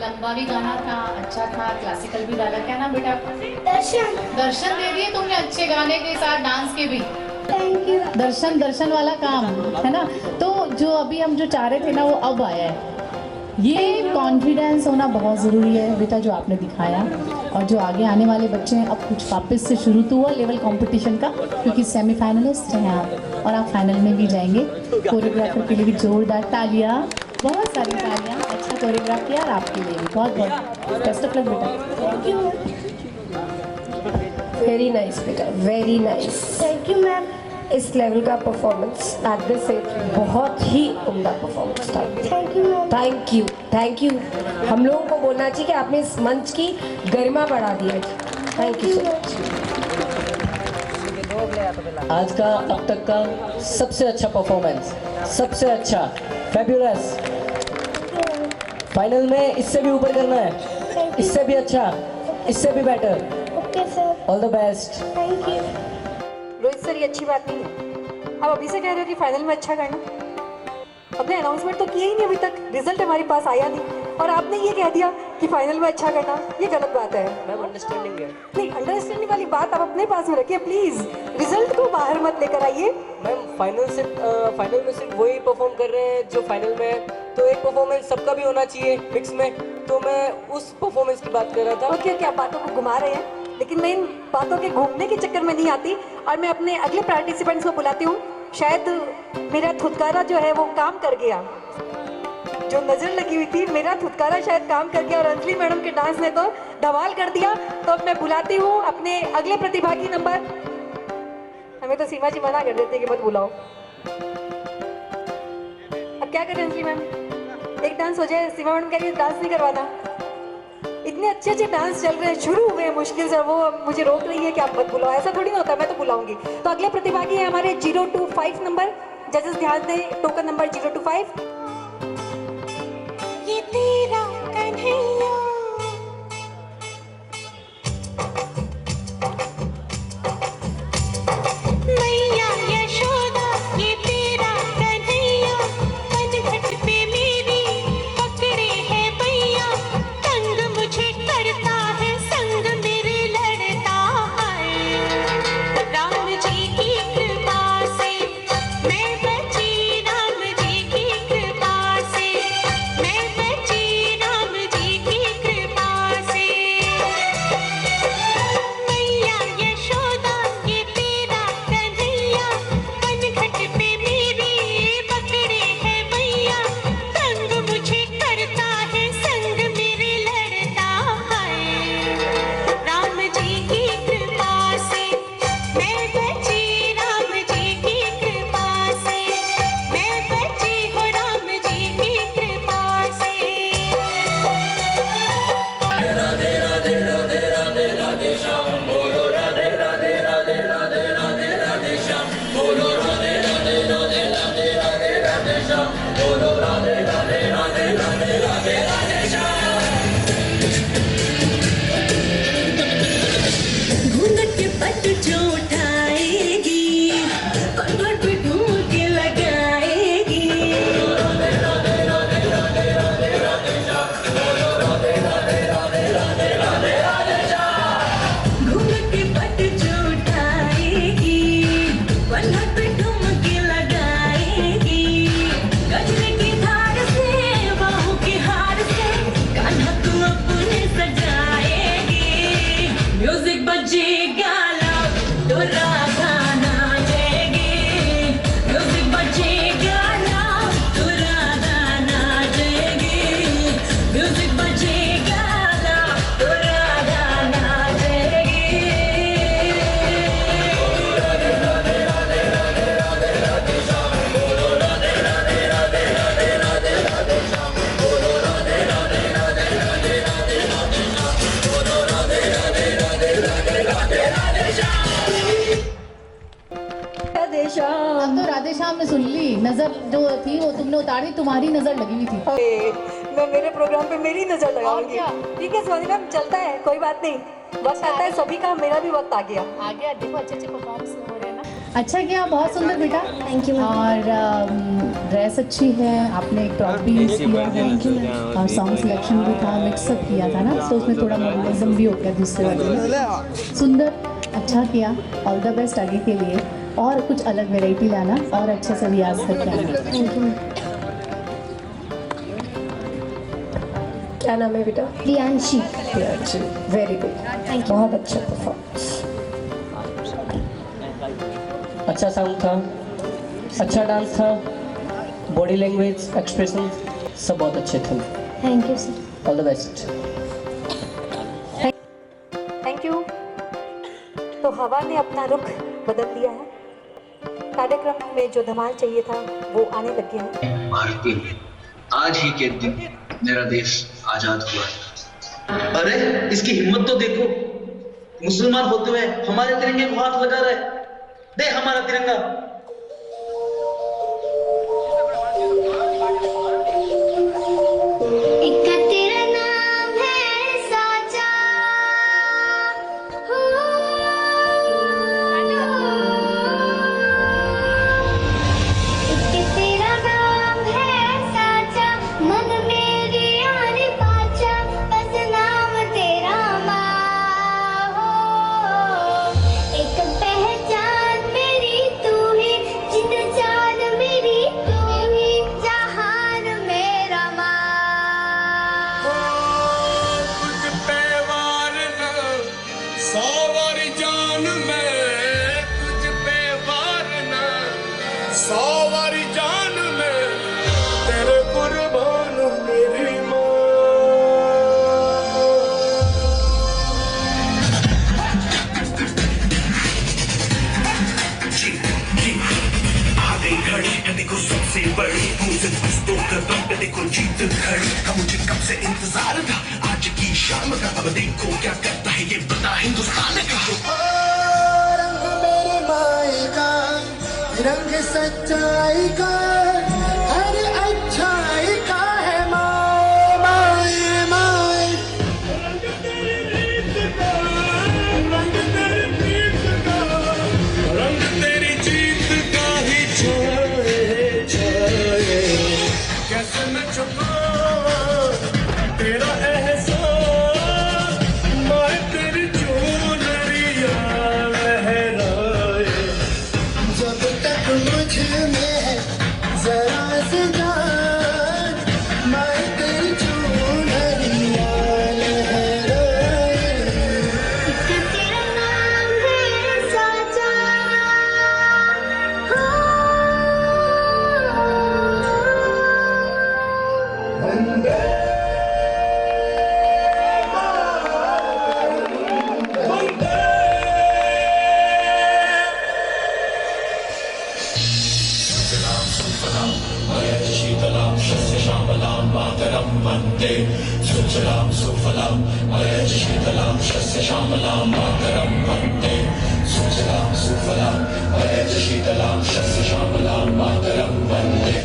लंबा भी गाना था, अच्छा था, क्लासिकल भी डाला। क्या नाम बेटा आपका? दर्शन। दर्शन दे दिए तुमने अच्छे गाने के साथ डांस के भी। Thank you. दर्शन दर्शन वाला काम है ना। तो जो अभी हम जो चाह रहे थे ना वो अब आया है। ये कॉन्फिडेंस होना बहुत ज़रूरी है बेटा जो आपने दिखाया, और जो आगे आने वाले बच्चे हैं अब कुछ वापस से शुरू तो हुआ लेवल कंपटीशन का, क्योंकि सेमीफाइनलिस्ट हैं आप और आप फाइनल में भी जाएंगे। कोरियोग्राफर के लिए भी जोरदार तालियां, बहुत सारी तालियां। अच्छा कोरियोग्राफ किया और आपके लिए भी बहुत बहुत बेस्ट ऑफ लक बेटा। Thank you. वेरी नाइस बेटा, very nice. Thank you ma'am. इस लेवल का परफॉर्मेंस एट दिस एज बहुत ही उम्दा परफॉर्मेंस था। Thank you ma'am. Thank you, thank you. हम लोगों को बोलना चाहिए कि आपने इस मंच की गरिमा बढ़ा दी है। Thank you so much. आज का अब तक का सबसे अच्छा परफॉर्मेंस, सबसे अच्छा, फैब्यूलस। फाइनल में इससे भी ऊपर करना है, इससे भी अच्छा, इससे भी better. Okay sir. All the best. Thank you. Rohit sir, ये अच्छी बात नहीं है। अब अभी से कह रहे हो कि फाइनल में अच्छा करना। अपने अनाउंसमेंट तो किए ही नहीं अभी तक, रिजल्ट हमारे पास आया नहीं और आपने ये कह दिया कि फाइनल में अच्छा करना। ये गलत बात है मैम। अंडरस्टैंडिंग है। नहीं, अंडरस्टैंडिंग वाली बात आप अपने पास में रखिए प्लीज। रिजल्ट को बाहर मत लेकर आइए। मैम फाइनल में सिर्फ वही परफॉर्म कर रहे हैं जो फाइनल में है, तो एक परफॉर्मेंस सबका भी होना चाहिए मिक्स में, तो मैं उस परफॉर्मेंस की बात कर रहा था। ओके, आप बातों को घुमा रहे हैं, लेकिन मैं इन बातों के घूमने के चक्कर में नहीं आती और मैं अपने अगले पार्टिसिपेंट्स को बुलाती हूँ। शायद मेरा थुतकारा जो है वो काम कर गया, जो नजर लगी हुई थी, मेरा थुतकारा शायद काम कर गया और अंजलि मैडम के डांस ने तो धमाल कर दिया। तो अब मैं बुलाती हूँ अपने अगले प्रतिभागी नंबर। हमें तो सीमा जी मना कर देते कि मत बुलाओ। अब क्या करें अंजलि मैम, एक डांस हो जाए। सीमा मैडम कह रही है डांस नहीं करवाना। इतने अच्छे अच्छे डांस चल रहे हैं, शुरू हुए हैं मुश्किल से, वो मुझे रोक रही है कि आप मत बुलाओ। ऐसा थोड़ी ना होता है, मैं तो बुलाऊंगी। तो अगले प्रतिभागी है हमारे 025 नंबर। जजेस ध्यान दें, टोकन नंबर 025। ये तेरा कन्हैया मैया यशोदा, ये तेरा कन्हैया कनघट पे मेरी पकड़े है भैया। तंग मुझे करता है, संग मेरे लड़ता है। राम जी की कृपा से मैं बची, राम जी की कृपा नजर जो थी वो तुमने उतार दी, तुम्हारी नजर लगी हुई थी। मैं मेरे प्रोग्राम पे मेरी नजर लगाऊंगी। ठीक है स्वाति मैम, चलता है, कोई बात नहीं, वक्त आता है सभी का, मेरा भी वक्त आ गया। देखो अच्छे अच्छे परफॉर्मेंस हो रहे हैं ना। अच्छा किया, बहुत सुंदर बेटा, थैंक यू। और ड्रेस अच्छी है, आपने एक टॉप भी यूज किया है और सॉन्ग सिलेक्शन भी था, मिक्सअप किया था ना, तो उसमें थोड़ा मॉडर्निज्म भी हो गया दूसरे वाले में। सुंदर, अच्छा किया, ऑल द बेस्ट आगे के लिए, और कुछ अलग वेराइटी लाना और अच्छे से रियाज करके आना। Thank you. क्या नाम है बेटा? प्रियांशी। प्रियांशी, वेरी गुड, बहुत अच्छा परफॉर्मेंस। अच्छा साउंड था, अच्छा डांस था, बॉडी लैंग्वेज, एक्सप्रेशन सब बहुत अच्छे थे। Thank you sir, all the best. Thank you. तो हवा ने अपना रुख बदल दिया है, कार्यक्रम में जो धमाल चाहिए था वो आने लग गया है। भारतीय, आज ही के दिन मेरा देश आजाद हुआ। अरे इसकी हिम्मत तो देखो, मुसलमान होते हुए हमारे तिरंगे को हाथ लगा रहा है। देख हमारा तिरंगा। एक तेरा नाम है साचा, हो एक तेरा नाम है साचा, मन मेरी आने पाचा, बस नाम तेरा माँ हो। एक पहचान मेरी तू ही, जिंद जान मेरी तू ही, जहान मेरा माँ। तुझ पे वार न 100 वारी जान में, तुझ पे वार न 100 वारी जान में, तेरे कुर्बान मेरी माँ। आगे घड़ी है देखो सबसे बड़ी, मुझे बस 2 कदम पे देखो जीत खड़ी। का मुझे कब से इंतजार था आज की शाम का, अब देखो क्या करता है ये बता हिंदुस्तान का। रंग मेरी माई का, रंग सच्चाई का, हर अच्छाई का है माए माए माए। रंग तेरी रीत का, रंग तेरी प्रीत का, रंग तेरी जीत का ही छाए छाए। कैसे मैं छुपाऊं तेरा एहसास, मैं तेरी चुनरिया लहराए। जब तक मुझ में है जरा से जान, मैं तेरी चुनरिया लहराए। एक तेरा नाम है साचा, हो वंदे शीतलां शस्य श्यामलां मातरं वन्दे। सुजलां सुफलां मलयज शीतलां शस्य श्यामलां मातरं वन्दे। सुजलां सुफलां मलयज शीतलां शस्य श्यामलां मातरं वन्दे।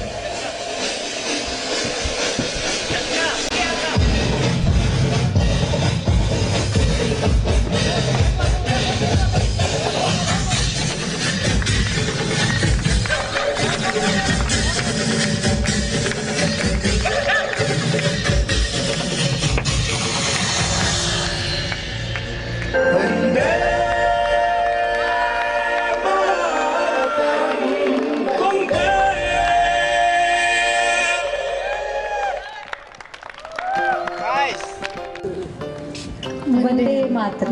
वंदे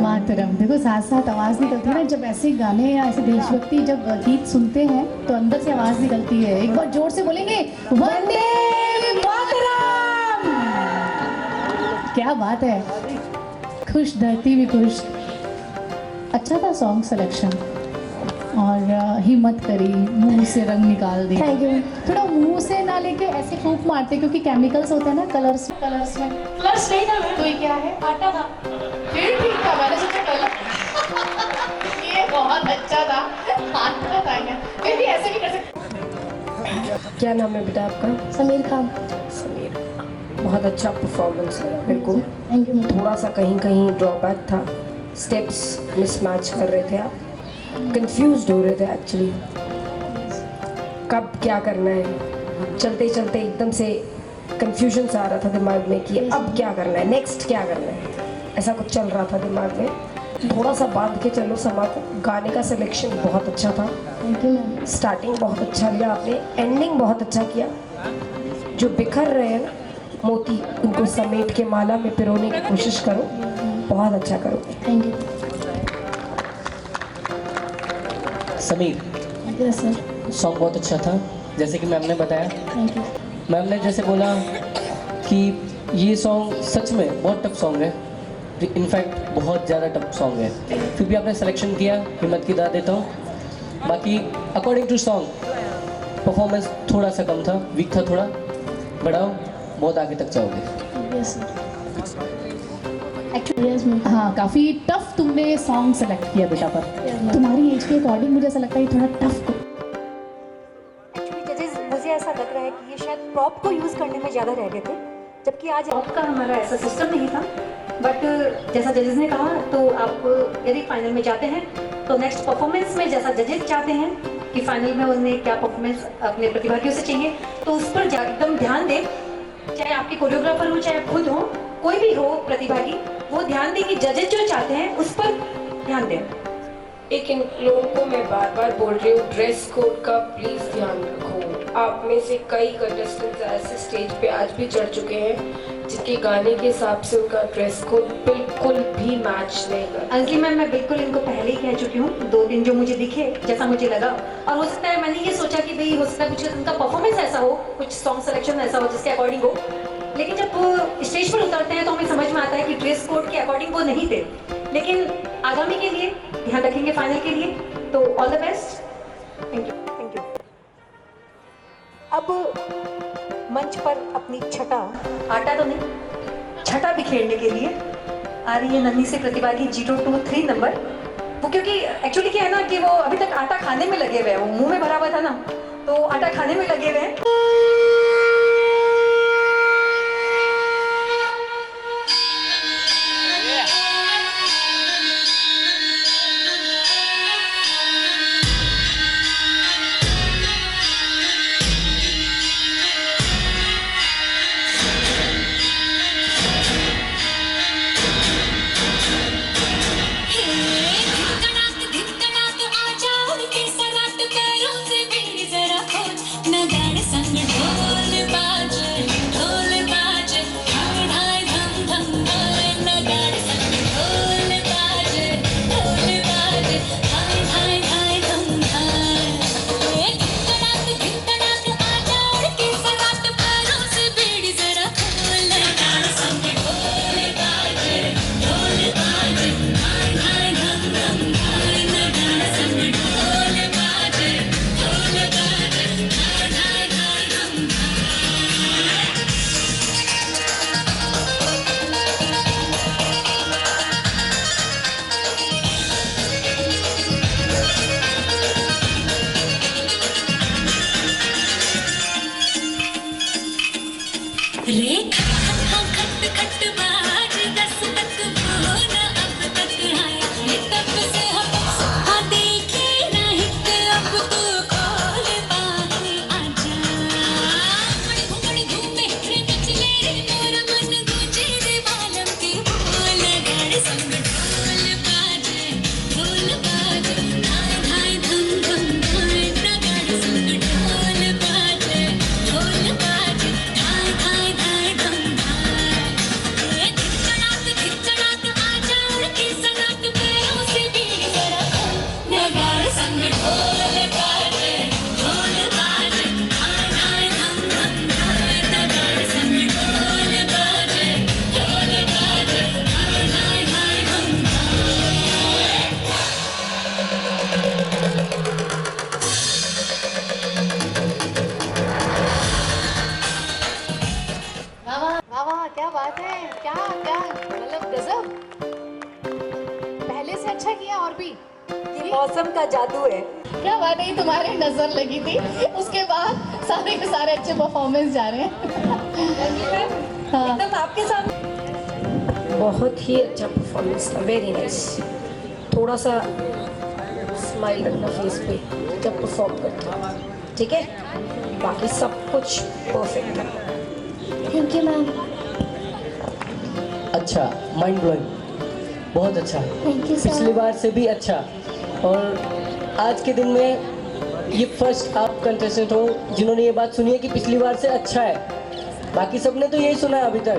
मातरम। देखो साथ साथ आवाज़ निकलती है ना, जब ऐसे गाने या ऐसे देशभक्ति जब गीत सुनते हैं तो अंदर से आवाज़ निकलती है। एक बार जोर से बोलेंगे वंदे मातरम। क्या बात है, खुश धरती भी खुश। अच्छा था सॉन्ग सिलेक्शन, और हिम्मत करी, मुंह से रंग निकाल दिया। थोड़ा मुंह से ना लेके ऐसे फूंक मारते, क्योंकि केमिकल्स होते हैं ना कलर्स में। कलर्स नहीं था, तो ये क्या है, आटा था। फिर ठीक था, मैंने सोचा कलर। ये बहुत अच्छा था, आटा था क्या, फिर भी ऐसे भी कर सकते। क्या नाम है बेटा आपका? समीर खान। समीर, बहुत अच्छा परफॉर्मेंस है मेरे को। Thank you. थोड़ा सा कहीं कहीं ड्रॉबैक था, स्टेप्स मिसमैच कर रहे थे आप, कंफ्यूज्ड हो रहे थे एक्चुअली, कब क्या करना है। चलते चलते एकदम से कंफ्यूजन सा आ रहा था दिमाग में कि अब क्या करना है, नेक्स्ट क्या करना है, ऐसा कुछ चल रहा था दिमाग में। थोड़ा सा बांध के चलो समा को। गाने का सिलेक्शन बहुत अच्छा था, स्टार्टिंग बहुत अच्छा लिया आपने, एंडिंग बहुत अच्छा किया। जो बिखर रहे हैं ना मोती, उनको समेट के माला में पिरोने की कोशिश करो, बहुत अच्छा करो। Thank you Sameer, sir. Song बहुत अच्छा था, जैसे कि मैम ने बताया। Thank you. मैम ने जैसे बोला कि ये सॉन्ग सच में बहुत टफ सॉन्ग है, इनफैक्ट बहुत ज़्यादा टफ सॉन्ग है, फिर भी आपने सिलेक्शन किया, हिम्मत की दाद देता हूँ। बाकी अकॉर्डिंग टू सॉन्ग परफॉर्मेंस थोड़ा सा कम था, वीक था थोड़ा, बढ़ाओ, बहुत आगे तक जाओगे। यस एक्चुअली हाँ, काफ़ी टफ तुमने सॉन्ग सेलेक्ट किया बेटा, पर तुम्हारी एज के अकॉर्डिंग मुझे ऐसा लगता है थोड़ा टफ को। एक्चुअली जजेस, मुझे ऐसा लग रहा है कि ये शायद प्रॉप को यूज़ करने में ज़्यादा रह गए थे, जबकि आज प्रॉप का हमारा ऐसा सिस्टम नहीं था। बट जैसा जजेस ने कहा, तो आप यदि फाइनल में जाते हैं तो नेक्स्ट परफॉर्मेंस में जैसा जजेस चाहते हैं कि फाइनल में उन्हें क्या परफॉर्मेंस अपने प्रतिभागियों से चाहिए, तो उस पर एकदम ध्यान दें। चाहे आपके कोरियोग्राफर हो, चाहे खुद हो, कोई भी हो प्रतिभागी, वो ध्यान दें कि जजेस जो चाहते हैं उस पर ध्यान दें। एक इन लोगों को मैं बार बार बोल रही हूँ, ड्रेस कोड का प्लीज ध्यान रखो। आप में से कई कंटेस्टेंट्स ऐसे स्टेज पे आज भी चढ़ चुके हैं जिनके गाने के हिसाब से उनका ड्रेस कोड बिल्कुल भी मैच नहीं करता। अंजलि मैम, मैं बिल्कुल इनको पहले ही कह चुकी हूँ, 2 दिन जो मुझे दिखे, जैसा मुझे लगा, और हो सकता है मैंने ये सोचा कि भाई हो सकता है कुछ उनका परफॉर्मेंस ऐसा हो, कुछ सॉन्ग सिलेक्शन ऐसा हो जिसके अकॉर्डिंग हो, लेकिन जब वो स्टेज पर उतरते हैं तो हमें समझ में आता है कि ड्रेस कोड के अकॉर्डिंग वो नहीं थे। लेकिन आगामी के लिए ध्यान रखेंगे, फाइनल के लिए, तो all the best. Thank you, thank you. अब मंच पर अपनी छटा, आटा तो नहीं, छटा बिखेरने के लिए आ रही है नन्ही से प्रतिभागी 023 नंबर। वो क्योंकि एक्चुअली क्या है ना कि वो अभी तक आटा खाने में लगे हुए हैं, वो मुंह में भरा हुआ था ना, तो आटा खाने में लगे हुए हैं। रेखा खट खट बाज 10 तक बोल अब तक है तब से हम देखे नहीं कि अब तू खोल बाहें आजा घुमड़ घूमे रे नचले रे मोर मन गूंजे रे बालम के बोल गड़ संग ढोल बाजे धाय धाय धम धम धाय गड़ संग ढोल बाजे धाय धाय धाय धम धाय धिकड़ाक आजा उड़ के सनाट पैरों से भी जरा नगाड़ संग ढोल बाजे धाय धाय धम धम धाय नगाड़ संग ढोल बाजे धाय धाय धम वाह वाह, क्या बात है, क्या क्या मतलब गजब, पहले से अच्छा किया। और भी ये मौसम का जादू है। क्या बात है, तुम्हारे नजर लगी थी, उसके बाद सारे के सारे अच्छे परफॉर्मेंस जा रहे हैं। हाँ एकदम आपके सामने बहुत ही अच्छा परफॉर्मेंस था, वेरी नाइस। थोड़ा सा स्माइल रखना फेस पे जब परफॉर्म करते हो, ठीक है? बाकी सब कुछ परफेक्ट था। Thank you ma'am. अच्छा, माइंड ब्लोइंग, बहुत अच्छा, थैंक यू पिछली सर। बार से भी अच्छा। और आज के दिन में ये फर्स्ट आप कंटेस्टेंट हो जिन्होंने ये बात सुनी है कि पिछली बार से अच्छा है। बाकी सबने तो यही सुना है अभी तक,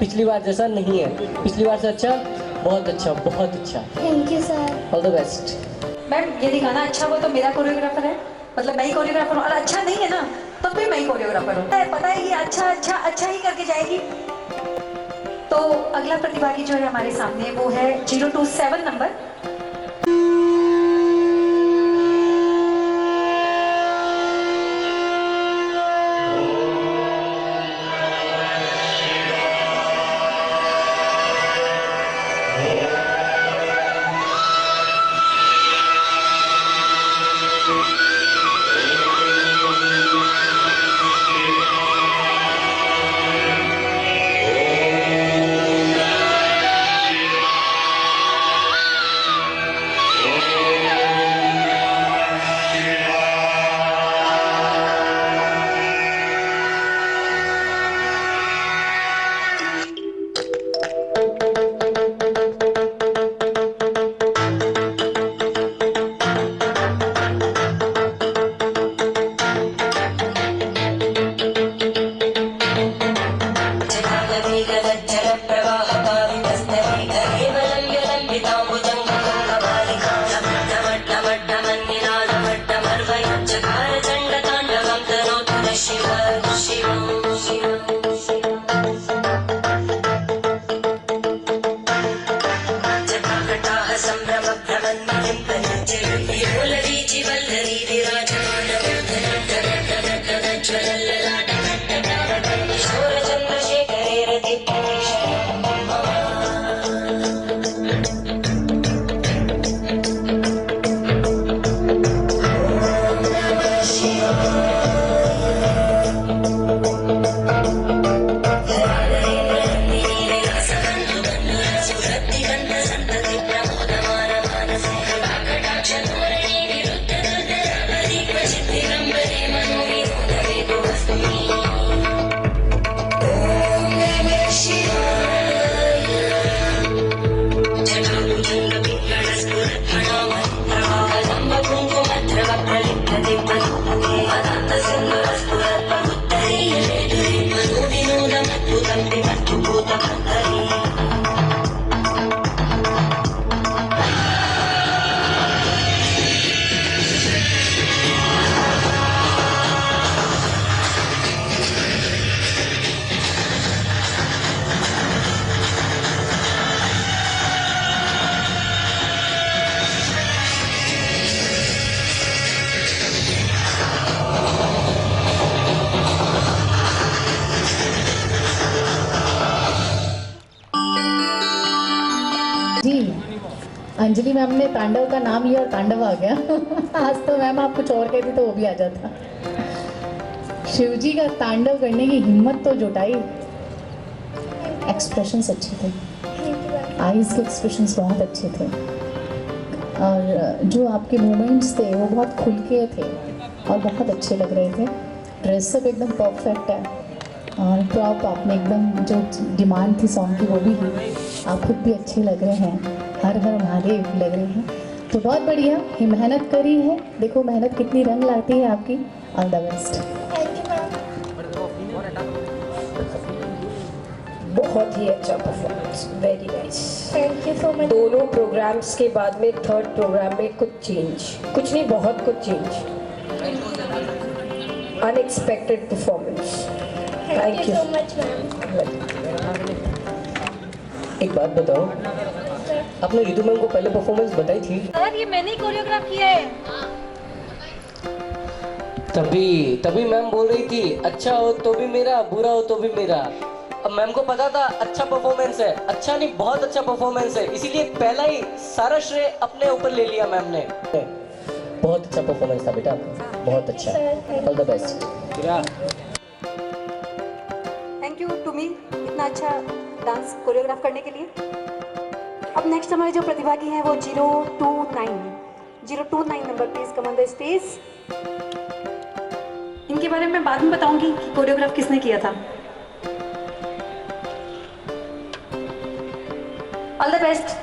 पिछली बार जैसा नहीं है, पिछली बार से अच्छा, बहुत अच्छा, बहुत अच्छा। Thank you sir. All the best. Ma'am यदि गाना अच्छा हुआ तो मेरा कोरियोग्राफर है, मतलब मैं ही कोरियोग्राफर हूँ, और अच्छा नहीं है ना तब भी मैं ही कोरियोग्राफर हूँ। पता है कि अच्छा ही करके जाएगी। तो अगला प्रतिभागी जो है हमारे सामने वो है 027 नंबर। अंजलि मैम ने तांडव का नाम लिया और तांडव आ गया। आज तो मैम आप कुछ और कहती तो वो भी आ जाता। शिवजी का तांडव करने की हिम्मत तो जुटाई। एक्सप्रेशंस अच्छे थे, आईज के एक्सप्रेशंस बहुत अच्छे थे, और जो आपके मूवमेंट्स थे वो बहुत खुल के थे और बहुत अच्छे लग रहे थे। ड्रेसअप एकदम परफेक्ट है, और प्रॉप आपने एकदम जो डिमांड थी सॉन्ग की वो भी की। आप खुद भी अच्छे लग रहे हैं, हर हर महादेव लग रहे हैं, तो बहुत बढ़िया। ये मेहनत करी है, देखो मेहनत कितनी रंग लाती है आपकी। All the best. बहुत ही अच्छा performance, very nice. Thank you so much. दोनों प्रोग्राम्स के बाद में थर्ड प्रोग्राम में कुछ चेंज, कुछ नहीं बहुत कुछ change, unexpected performance. Thank you so much ma'am. एक बात बताओ, आपने रितु मैम को पहले परफॉर्मेंस बताई थी? सर ये मैंने कोरियोग्राफ किया है। तभी मैम बोल रही थी अच्छा हो तो भी मेरा, बुरा हो तो भी मेरा। अब मैम को पता था अच्छा परफॉर्मेंस है, अच्छा नहीं बहुत अच्छा परफॉर्मेंस है, इसीलिए पहला ही सारा श्रेय अपने ऊपर ले लिया मैम ने। बहुत अच्छा परफॉर्मेंस था बेटा आपका। बहुत अच्छा, all the best. Thank you टुमी इतना अच्छा डांस कोरियोग्राफ करने के लिए। अब नेक्स्ट हमारे जो प्रतिभागी हैं वो 029 number, please come on the stage. इनके बारे में बाद में बताऊंगी कि कोरियोग्राफ किसने किया था। All the best.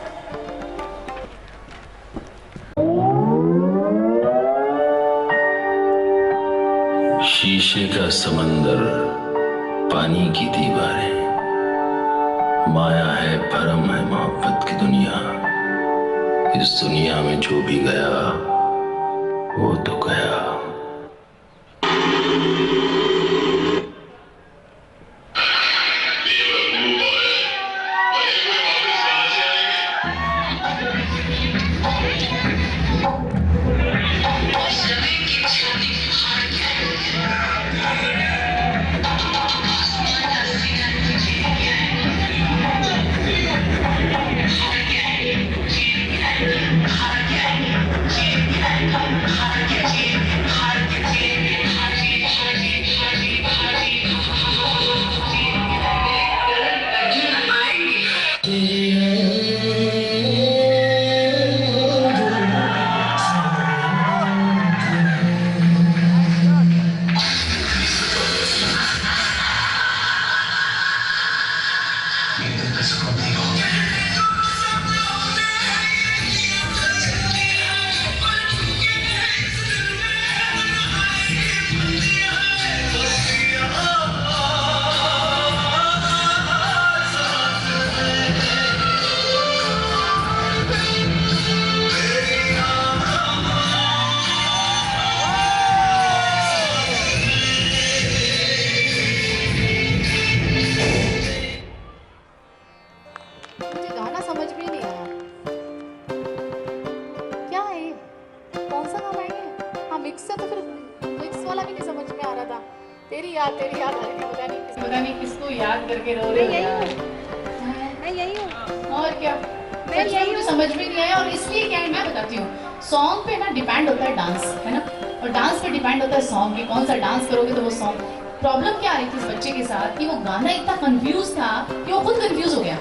शीशे का समंदर, पानी की दीवारें, माया है भरम है मोहब्बत की दुनिया। इस दुनिया में जो भी गया वो तो गया। मुझे गाना समझ में ही नहीं आया, क्या है ये? कौन सा गाना है ये? हाँ मिक्स है, तो फिर मिक्स वाला भी नहीं समझ में आ रहा था। तेरी याद आ रही थी, पता नहीं किसको याद करके रो रहे हो यार। मैं यही हूँ। और क्या, सच में मुझे समझ में नहीं आया। और इसलिए क्या है मैं बताती हूँ, सॉन्ग पे ना डिपेंड होता है डांस, है ना, और डांस पे डिपेंड होता है सॉन्ग कि कौन सा डांस करोगे तो वो सॉन्ग। प्रॉब्लम क्या आ रही थी इस बच्चे के साथ कि वो गाना इतना कंफ्यूज था कि वो खुद कंफ्यूज हो गया।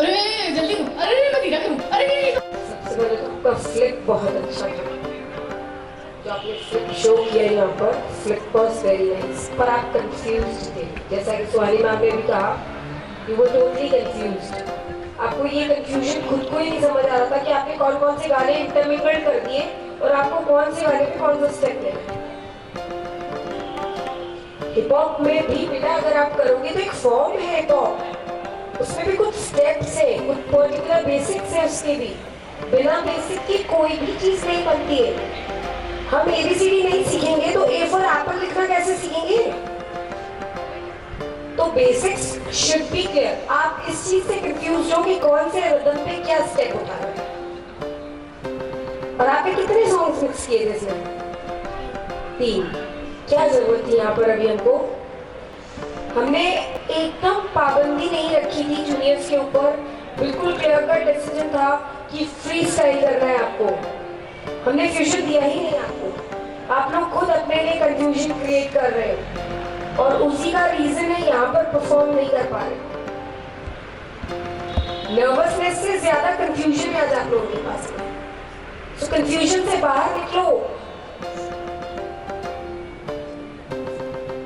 अरे जल्दी करो, अरे मैं धीरे करूँ, अरे सबसे पहले तो आपका फ्लिप बहुत अच्छा था, जो आपने फ्लिप शो किया यहाँ पर, फ्लिप वाज वेरी नाइस। पर आप कंफ्यूज थे, जैसा कि सुहानी मैम ने भी कहा, यू वर टोटली कंफ्यूज्ड। आपको ये कंफ्यूजन खुद को ही नहीं समझ आ रहा था कि आपने कौन कौन से गाने इंटरमिंगल कर दिए और आपको कौन से गाने पे कौन सा स्टेप लेना है। हिप हॉप में भी बेटा अगर आप करोगे तो एक फॉर्म है हिप हॉप, उसमें भी कुछ स्टेप्स है, कुछ पर्टिकुलर बेसिक्स है उसके भी। बिना बेसिक की कोई भी चीज नहीं बनती है। हम एबीसीडी नहीं सीखेंगे तो ए फॉर एप्पल लिखना कैसे सीखेंगे? तो बेसिक्स शुड बी क्लियर। आप इस चीज से कंफ्यूज हो कि कौन से रिदम पे क्या स्टेप उठा रहे हैं। और आपने कितने सॉन्ग्स मिक्स किए थे इसमें? 3। क्या जरूरत थी यहाँ पर अभी हमको? हमने एकदम पाबंदी नहीं रखी थी जूनियर्स के ऊपर, बिल्कुल क्लियर कट डिसीजन था कि फ्री स्टाइल करना है आपको। हमने फ्यूजन दिया ही नहीं आपको। आप लोग खुद अपने लिए कंफ्यूजन क्रिएट कर रहे हो और उसी का रीजन है यहाँ पर परफॉर्म नहीं कर पा रहे। नर्वसनेस से ज्यादा कंफ्यूजन है आज आप लोगों के पास। तो कंफ्यूजन से बाहर निकलो,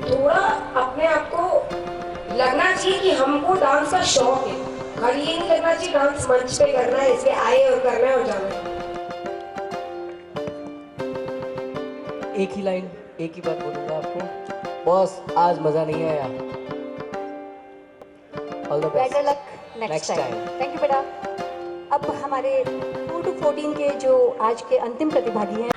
थोड़ा अपने आप को लगना चाहिए कि हमको डांस का शौक है। खाली ये नहीं लगना चाहिए डांस मंच पे करना है, इसलिए आए और करना है और जाना है। एक ही लाइन, एक ही बात बोलूंगा आपको, बॉस आज मजा नहीं आया। All the best, better luck next time. Thank you बेटा। अब हमारे 2 to 14 के जो आज के अंतिम प्रतिभागी हैं,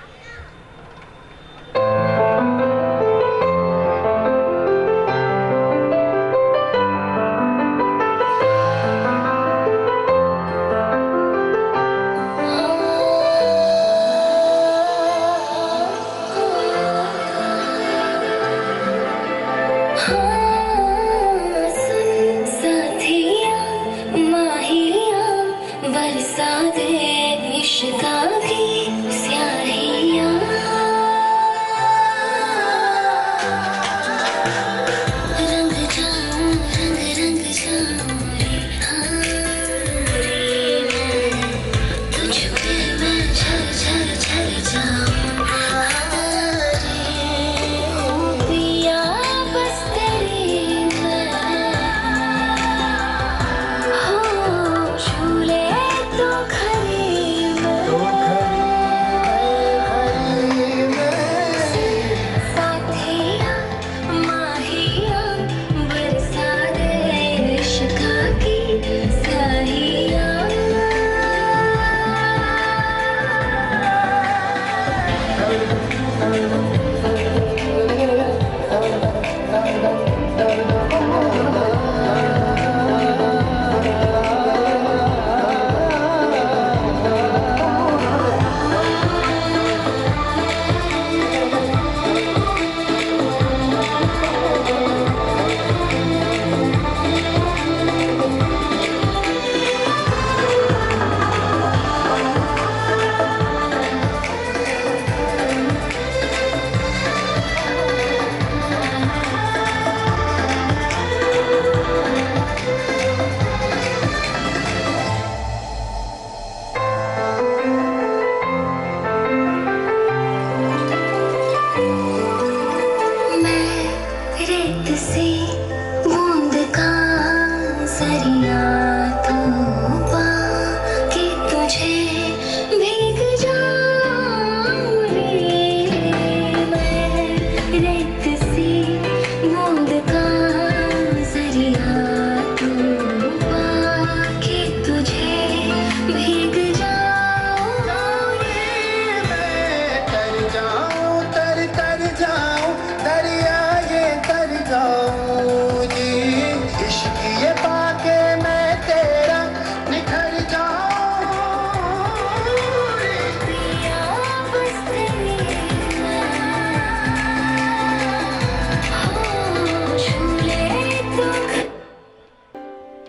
बरसा दे इश्क़ की स्याहियाँ।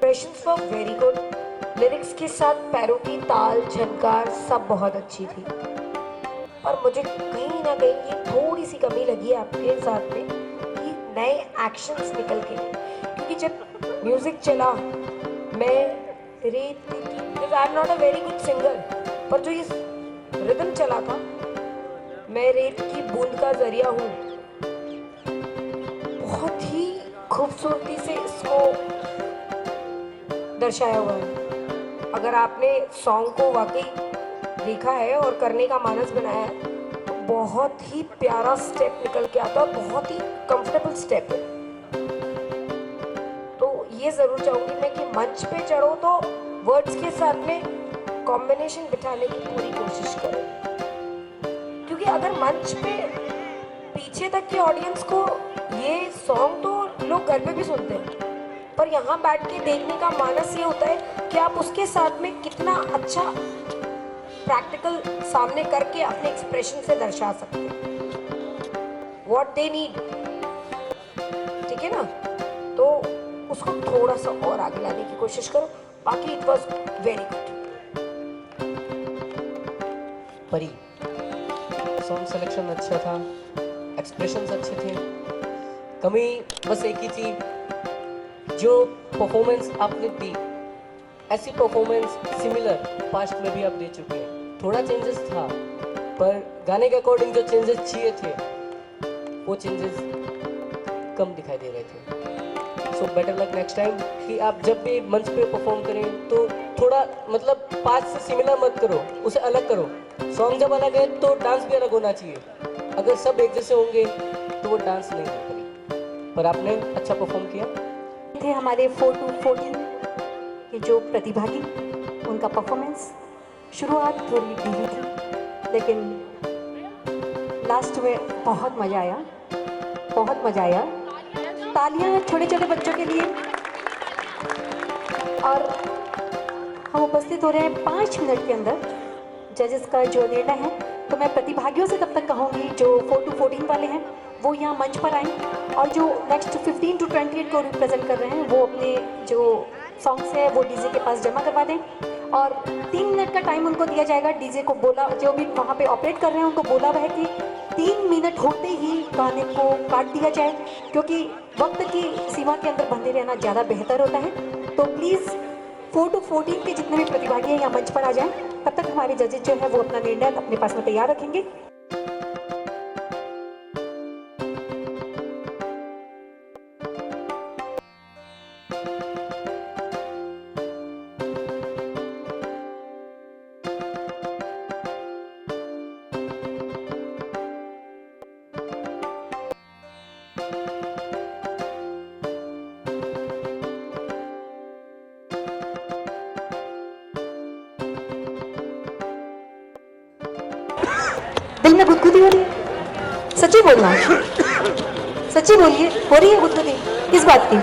Expressions were very good, lyrics के साथ पैरों की ताल झनकार सब बहुत अच्छी थी। और मुझे कहीं ना कहीं ये थोड़ी सी कमी लगी आपके साथ में कि नए एक्शंस निकल के, क्योंकि जब म्यूजिक चला मैं रेत की, I am not a very good singer, पर जो ये रिदम चला था, मैं रेत की बूंद का जरिया हूँ, बहुत ही खूबसूरती से इसको दर्शाया हुआ है। अगर आपने सॉन्ग को वाकई देखा है और करने का मानस बनाया है तो बहुत ही प्यारा स्टेप निकल के आता है, बहुत ही कंफर्टेबल स्टेप है। तो ये ज़रूर चाहूँगी मैं कि मंच पे चढ़ो तो वर्ड्स के साथ में कॉम्बिनेशन बिठाने की पूरी कोशिश करो, क्योंकि अगर मंच पे पीछे तक की ऑडियंस को ये सॉन्ग तो लोग घर पे भी सुनते हैं, पर यहाँ बैठ के देखने का मानस ये होता है कि आप उसके साथ में कितना अच्छा प्रैक्टिकल सामने करके अपने एक्सप्रेशन से दर्शा सकते हैं व्हाट दे नीड, ठीक है ना। तो उसको थोड़ा सा और आगे लाने की कोशिश करो, बाकी इट वाज वेरी गुड। परी, सॉन्ग सिलेक्शन अच्छा था, एक्सप्रेशंस अच्छे थे, कमी बस एक ही थी, जो परफॉर्मेंस आपने दी ऐसी परफॉर्मेंस सिमिलर पास्ट में भी आप दे चुके हैं। थोड़ा चेंजेस था, पर गाने के अकॉर्डिंग जो चेंजेस चाहिए थे वो चेंजेस कम दिखाई दे रहे थे। So better luck next time कि आप जब भी मंच पे परफॉर्म करें तो थोड़ा मतलब पास्ट से सिमिलर मत करो, उसे अलग करो। सॉन्ग जब अलग है तो डांस भी अलग होना चाहिए, अगर सब एक जैसे होंगे तो वो डांस नहीं हो पाएगी। पर आपने अच्छा परफॉर्म किया। थे हमारे 4 to 14 के जो प्रतिभागी, उनका परफॉर्मेंस शुरुआत थोड़ी ढीली थी, लेकिन लास्ट में बहुत मज़ा आया, बहुत मज़ा आया। तालियां छोटे छोटे बच्चों के लिए। और हम उपस्थित हो रहे हैं 5 मिनट के अंदर जजेस का जो निर्णय है। तो मैं प्रतिभागियों से तब तक कहूँगी जो 4 to 14 वाले हैं वो यहाँ मंच पर आएँ, और जो नेक्स्ट 15 to 28 को रिप्रेजेंट कर रहे हैं वो अपने जो सॉन्ग्स है वो डीजे के पास जमा करवा दें। और 3 मिनट का टाइम उनको दिया जाएगा। डीजे को बोला, जो भी वहाँ पे ऑपरेट कर रहे हैं उनको बोला हुआ है कि 3 मिनट होते ही गाने को काट दिया जाए, क्योंकि वक्त की सीमा के अंदर बंधे रहना ज़्यादा बेहतर होता है। तो प्लीज़ 4 to 14 के जितने भी प्रतिभागी हैं यहाँ मंच पर आ जाएं। तब तक हमारे जजेस जो है वो अपना निर्णय अपने पास में तैयार रखेंगे। दिल में गुदगुदी हो रही है। सच्ची बोलना, सच्ची बोलिए, हो रही है बुद्धू दी किस बात की?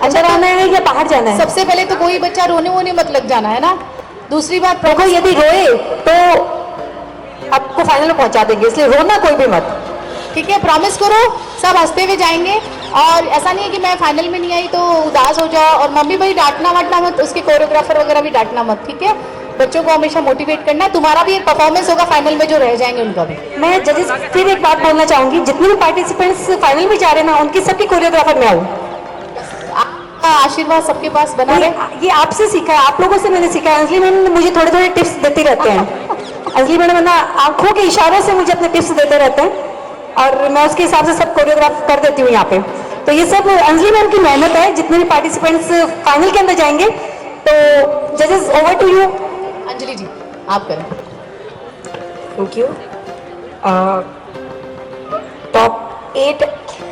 अंदर आना है या बाहर जाना है? सबसे पहले तो कोई बच्चा रोने वोने मत लग जाना है ना। दूसरी बात, देखो यदि रोए तो आपको फाइनल में पहुंचा देंगे, इसलिए रोना कोई भी मत। ठीक है, प्रॉमिस करो सब हंसते हुए जाएंगे। और ऐसा नहीं है कि मैं फाइनल में नहीं आई तो उदास हो जाओ, और मम्मी भाई डांटना वाटना मत, उसके कोरियोग्राफर वगैरह भी डांटना मत, ठीक है? बच्चों को हमेशा मोटिवेट करना है। तुम्हारा भी एक परफॉर्मेंस होगा फाइनल में, जो रह जाएंगे उनका भी। मैं जजेस फिर एक बात बोलना चाहूंगी, जितने भी पार्टिसिपेंट्स फाइनल में जा रहे हैं ना, उनकी सबकी कोरियोग्राफर मैं हूँ। आपका आशीर्वाद सबके पास बना रहे। ये आपसे सीखा है, आप लोगों से मैंने सीखा है। अंजलि मैम मुझे थोड़े थोड़े टिप्स देते रहते हैं। अंजलि मैडम ना आंखों के इशारों से मुझे अपने टिप्स देते रहते हैं, और मैं उसके हिसाब से सब कोरियोग्राफ कर देती हूँ यहाँ पे। तो ये सब अंजलि मैम की मेहनत है। जितने भी पार्टिसिपेंट्स फाइनल के अंदर जाएंगे, तो जजेस ओवर टू यू। अंजलि जी आप करें। Thank you. टॉप 8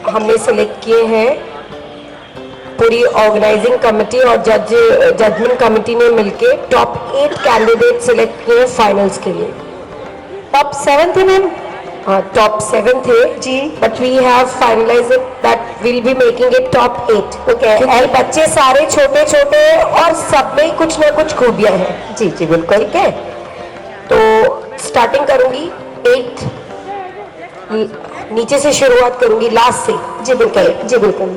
हमने सेलेक्ट किए हैं, पूरी ऑर्गेनाइजिंग कमेटी और जजमेंट कमेटी ने मिलके टॉप 8 कैंडिडेट सिलेक्ट किए फाइनल्स के लिए। टॉप 7 थे मैम? टॉप 7 थे जी, but we have finalized that will be making it top 8। Okay, और बच्चे सारे छोटे छोटे और सब में कुछ ना कुछ खूबियां हैं। जी जी बिल्कुल, ठीक है। तो स्टार्टिंग करूंगी 8 नीचे से शुरुआत करूंगी, लास्ट से। जी बिल्कुल, जी बिल्कुल।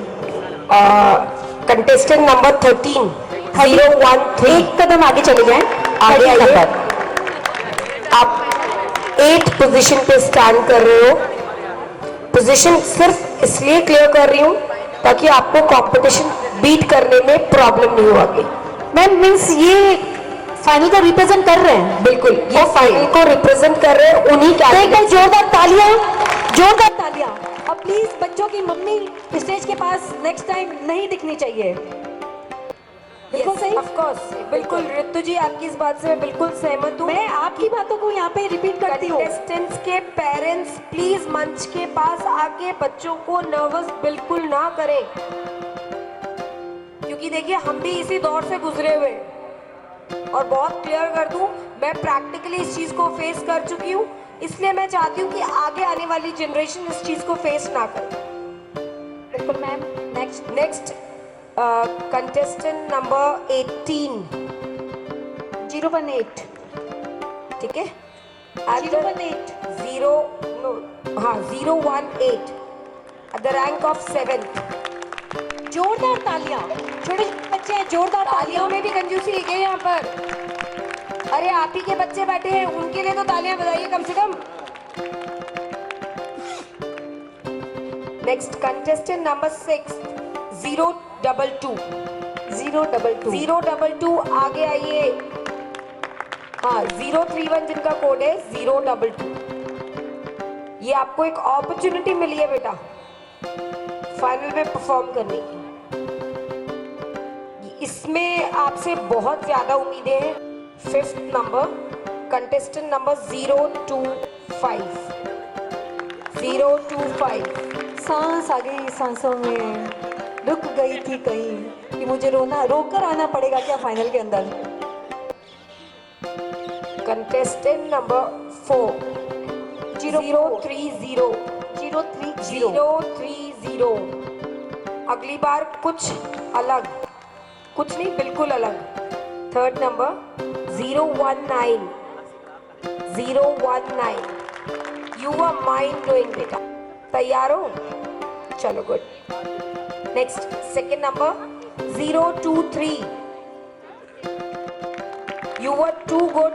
कंटेस्टेंट नंबर 13 013, एक कदम आगे चले जाएं। आगे आइए। आप 8 पोजीशन पे स्टैंड कर रहे हो। पोजीशन सिर्फ इसलिए क्लियर कर रही हूँ ताकि आपको कंपटीशन बीट करने में प्रॉब्लम नहीं हो आगे। मैम मीन्स ये फाइनल को रिप्रेजेंट कर रहे हैं? बिल्कुल, ये फाइनल को रिप्रेजेंट कर रहे हैं उन्हीं का। जोरदार तालियां, जोरदार तालियां। अब प्लीज बच्चों की मम्मी स्टेज के पास नेक्स्ट टाइम नहीं दिखनी चाहिए। बिल्कुल सही, ऑफ कोर्स, बिल्कुल। ऋतु जी आपकी इस बात से मैं बिल्कुल सहमत हूँ। मैं आपकी बातों को यहाँ पे रिपीट करती हूँ। कंटेस्टेंट्स के पेरेंट्स प्लीज मंच के पास आके बच्चों को नर्वस बिल्कुल ना करें, क्योंकि देखिए हम भी इसी दौर से गुजरे हुए। और बहुत क्लियर कर दूं, मैं प्रैक्टिकली इस चीज को फेस कर चुकी हूँ, इसलिए मैं चाहती हूँ कि आगे आने वाली जनरेशन इस चीज को फेस ना करे। बिल्कुल मैम। नेक्स्ट कंटेस्टेंट नंबर 18 018, ठीक है? 018 018 at the rank of 7th। जोरदार तालियां। छोटे छोटे बच्चे हैं, जोरदार तालियों में भी कंजूसी है क्या यहाँ पर? अरे आप ही के बच्चे बैठे हैं, उनके लिए तो तालियां बजाइए कम से कम। नेक्स्ट कंटेस्टेंट नंबर 6 022 022 आगे आइए। हाँ, 031 जिनका कोड है 022। ये आपको एक अपॉर्चुनिटी मिली है बेटा फाइनल में परफॉर्म करने की। इसमें आपसे बहुत ज्यादा उम्मीदें हैं। 5th नंबर कंटेस्टेंट नंबर 025 सांस आ गई सांसों में, रुक गई थी कहीं कि मुझे रोक कर आना पड़ेगा क्या फाइनल के अंदर? कंटेस्टेंट नंबर 4 030 अगली बार कुछ अलग, कुछ नहीं बिल्कुल अलग। 3rd number 019 you are mind blowing बेटा। तैयार हो? चलो good. Next 2nd number 023 you are too good.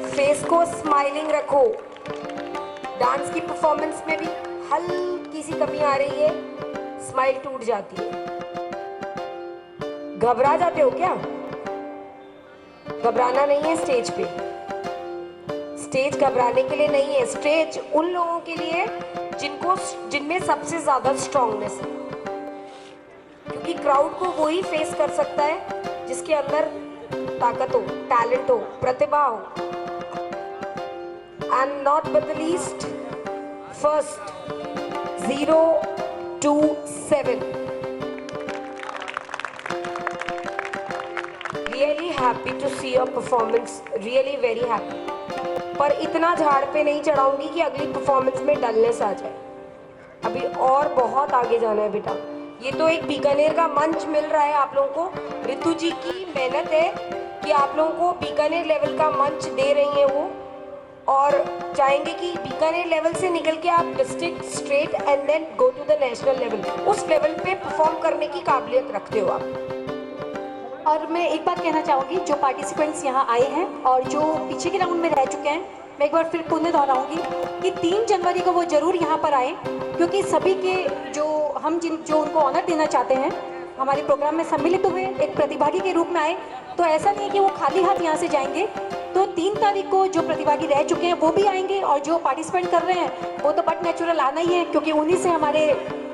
Face को स्माइलिंग रखो। डांस की परफॉर्मेंस में भी हल्की सी कमी आ रही है, स्माइल टूट जाती है। घबरा जाते हो क्या? घबराना नहीं है स्टेज पे। स्टेज घबराने के लिए नहीं है, स्टेज उन लोगों के लिए जिनमें सबसे ज्यादा स्ट्रांगनेस है, क्योंकि क्राउड को वही फेस कर सकता है जिसके अंदर ताकत हो, टैलेंट हो, प्रतिभा हो। And not but the least, first 027 really happy to see your performance, really very happy। पर इतना झाड़ पे नहीं चढ़ाऊंगी कि अगली परफॉर्मेंस में डलनेस आ जाए। अभी और बहुत आगे जाना है बेटा। ये तो एक बीकानेर का मंच मिल रहा है आप लोगों को। ऋतु जी की मेहनत है कि आप लोगों को बीकानेर लेवल का मंच दे रही हैं वो, और चाहेंगे कि बीकानेर लेवल से निकल के आप district, state and then go to the national level. उस लेवल पे परफॉर्म करने की काबिलियत रखते हो आप। और मैं एक बात कहना चाहूँगी, जो पार्टिसिपेंट्स यहाँ आए हैं और जो पीछे के राउंड में रह चुके हैं, मैं एक बार फिर पुनः दोहराऊंगी कि 3 जनवरी को वो ज़रूर यहाँ पर आए, क्योंकि सभी के जो उनको ऑनर देना चाहते हैं हमारे प्रोग्राम में सम्मिलित हुए, एक प्रतिभागी के रूप में आए। तो ऐसा नहीं है कि वो खाली हाथ यहाँ से जाएंगे। तो 3 तारीख को जो प्रतिभागी रह चुके हैं वो भी आएंगे, और जो पार्टिसिपेंट कर रहे हैं वो तो बट नेचुरल आना ही है, क्योंकि उन्हीं से हमारे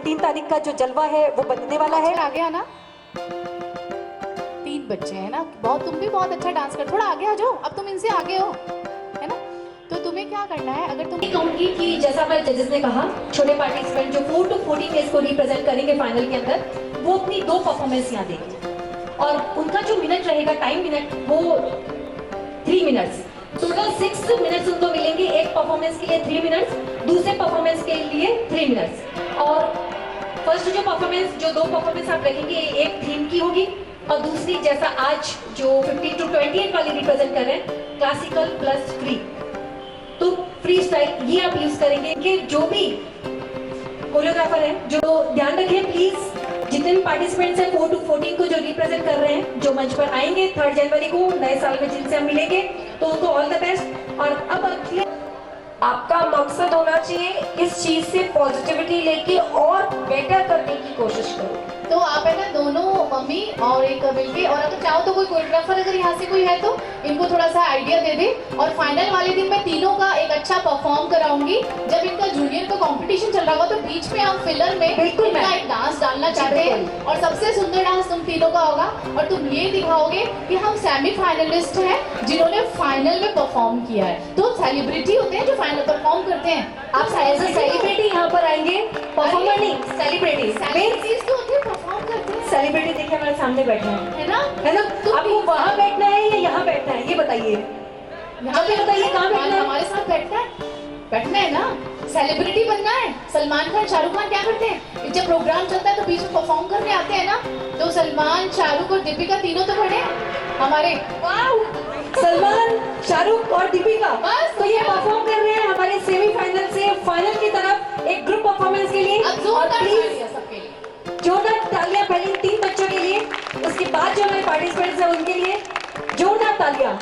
3 तारीख का जो जलवा है वो बनने वाला है। आगे आना, 3 बच्चे हैं ना, बहुत, तुम भी बहुत अच्छा डांस कर, थोड़ा आगे आ जाओ, अब तुम इनसे आगे हो, है ना। तो तुम्हें क्या करना है, अगर तुम कहूँगी कि जैसा हमारे जजेस ने कहा, छोटे पार्टिसिपेंट जो 4 to 14 एज को रिप्रेजेंट करेंगे फाइनल के अंदर, वो अपनी 2 परफॉर्मेंस यहाँ देंगे, और उनका जो मिनट रहेगा, टाइम मिनट, वो 3 मिनट्स। टोटल 6 मिनट्स उनको मिलेंगे, एक परफॉर्मेंस के लिए 3 मिनट्स, दूसरे परफॉर्मेंस के लिए 3 मिनट्स। और फर्स्ट जो परफॉर्मेंस, जो 2 परफॉर्मेंस आप रखेंगे, एक थीम की होगी, और दूसरी जैसा आज जो 15 to 28 वाली रिप्रेजेंट कर रहे हैं, क्लासिकल प्लस फ्री। तो फ्री स्टाइल ये आप यूज करेंगे कि जो भी कोरियोग्राफर है, जो ध्यान रखें प्लीज, जितने भी पार्टिसिपेंट्स हैं 4 to 14 को जो रिप्रेजेंट कर रहे हैं, जो मंच पर आएंगे 3 जनवरी को नए साल में जिनसे हम मिलेंगे, तो उनको ऑल द बेस्ट। और अब आपका मकसद होना चाहिए इस चीज से पॉजिटिविटी लेके और बेटर करने की कोशिश करो। तो आप है ना दोनों मम्मी और एक मिलके, और अगर चाहो तो कोई कोरियोग्राफर अगर यहाँ से कोई है तो इनको थोड़ा सा आइडिया दे दे। और फाइनल वाले दिन मैं तीनों का एक अच्छा परफॉर्म कराऊंगी। जब इनका जूनियर का कंपटीशन चल रहा होगा तो बीच में हम फिलर में इनका एक डांस डालना चाहते हैं, और सबसे सुंदर डांस तुम तीनों का होगा, और तुम ये दिखाओगे कि हम सेमीफाइनलिस्ट हैं जिन्होंने फाइनल में परफॉर्म किया है। तो सेलिब्रिटी होते हैं जो फाइनल परफॉर्म करते हैं। आप एज अ सेलिब्रिटी यहाँ पर आएंगे, परफॉर्मर नहीं, सेलिब्रिटी। सेलिब्रिटीज तो होते हैं, परफॉर्म करते हैं। सेलिब्रिटी देखिए हमारे सामने बैठे हैं, है ना, है ना। आपको वहाँ बैठना है या यहाँ बैठना है, ये बताइए। यहाँ पे बताइए कहाँ बैठना है? हमारे साथ बैठना है ना। सेलिब्रिटी बनना है। सलमान खान, शाहरुख खान क्या करते हैं, जब प्रोग्राम चलता है तो बीच में परफॉर्म करने आते हैं ना। तो सलमान, शाहरुख और दीपिका तीनों तो खड़े हमारे। सलमान, शाहरुख और दीपिका बस तो ये परफॉर्म कर रहे हैं हमारे सेमीफाइनल से फाइनल की तरफ एक ग्रुप परफॉर्मेंस के लिए। और प्लीज जोरदार तालियां पहले 3 बच्चों के लिए, उसके बाद जो हमारे पार्टिसिपेंट्स हैं उनके लिए जोरदार तालियां।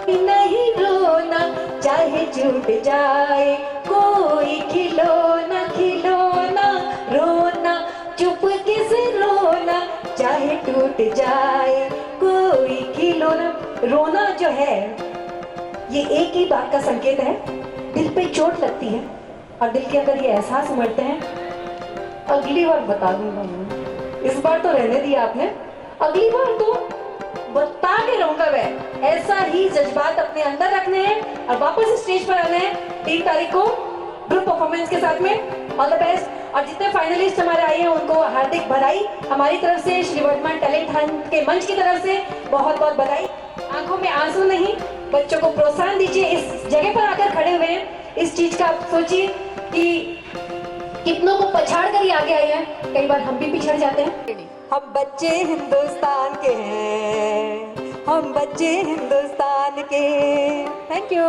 नहीं रोना चाहे छूट जाए कोई खिलौना, खिलौना रोना चुप किसे रोना चाहे टूट जाए कोई खिलौना। रोना जो है ये एक ही बात का संकेत है, दिल पे चोट लगती है और दिल के अंदर ये एहसास उमड़ते हैं, अगली बार बता दूंगा मैं, इस बार तो रहने दिया आपने, अगली बार तो बता के रहूंगा मैं। ऐसा ही जज्बात अपने अंदर रखने हैं और वापस स्टेज पर आना है 3 तारीख को ग्रुप परफॉर्मेंस के साथ में। All the best. और जितने फाइनलिस्ट हमारे आए हैं उनको हार्दिक बधाई हमारी तरफ से, श्री वर्धमान टैलेंट हंट के मंच की तरफ से बहुत बहुत बधाई। आंखों में आंसू नहीं, बच्चों को प्रोत्साहन दीजिए। इस जगह पर आकर खड़े हुए हैं, इस चीज का आप सोचिए कि कितनों को पछाड़ कर ही आगे आए हैं। कई बार हम भी पिछड़ जाते हैं। हम बच्चे हिंदुस्तान के हैं, हम बच्चे हिंदुस्तान के। Thank you.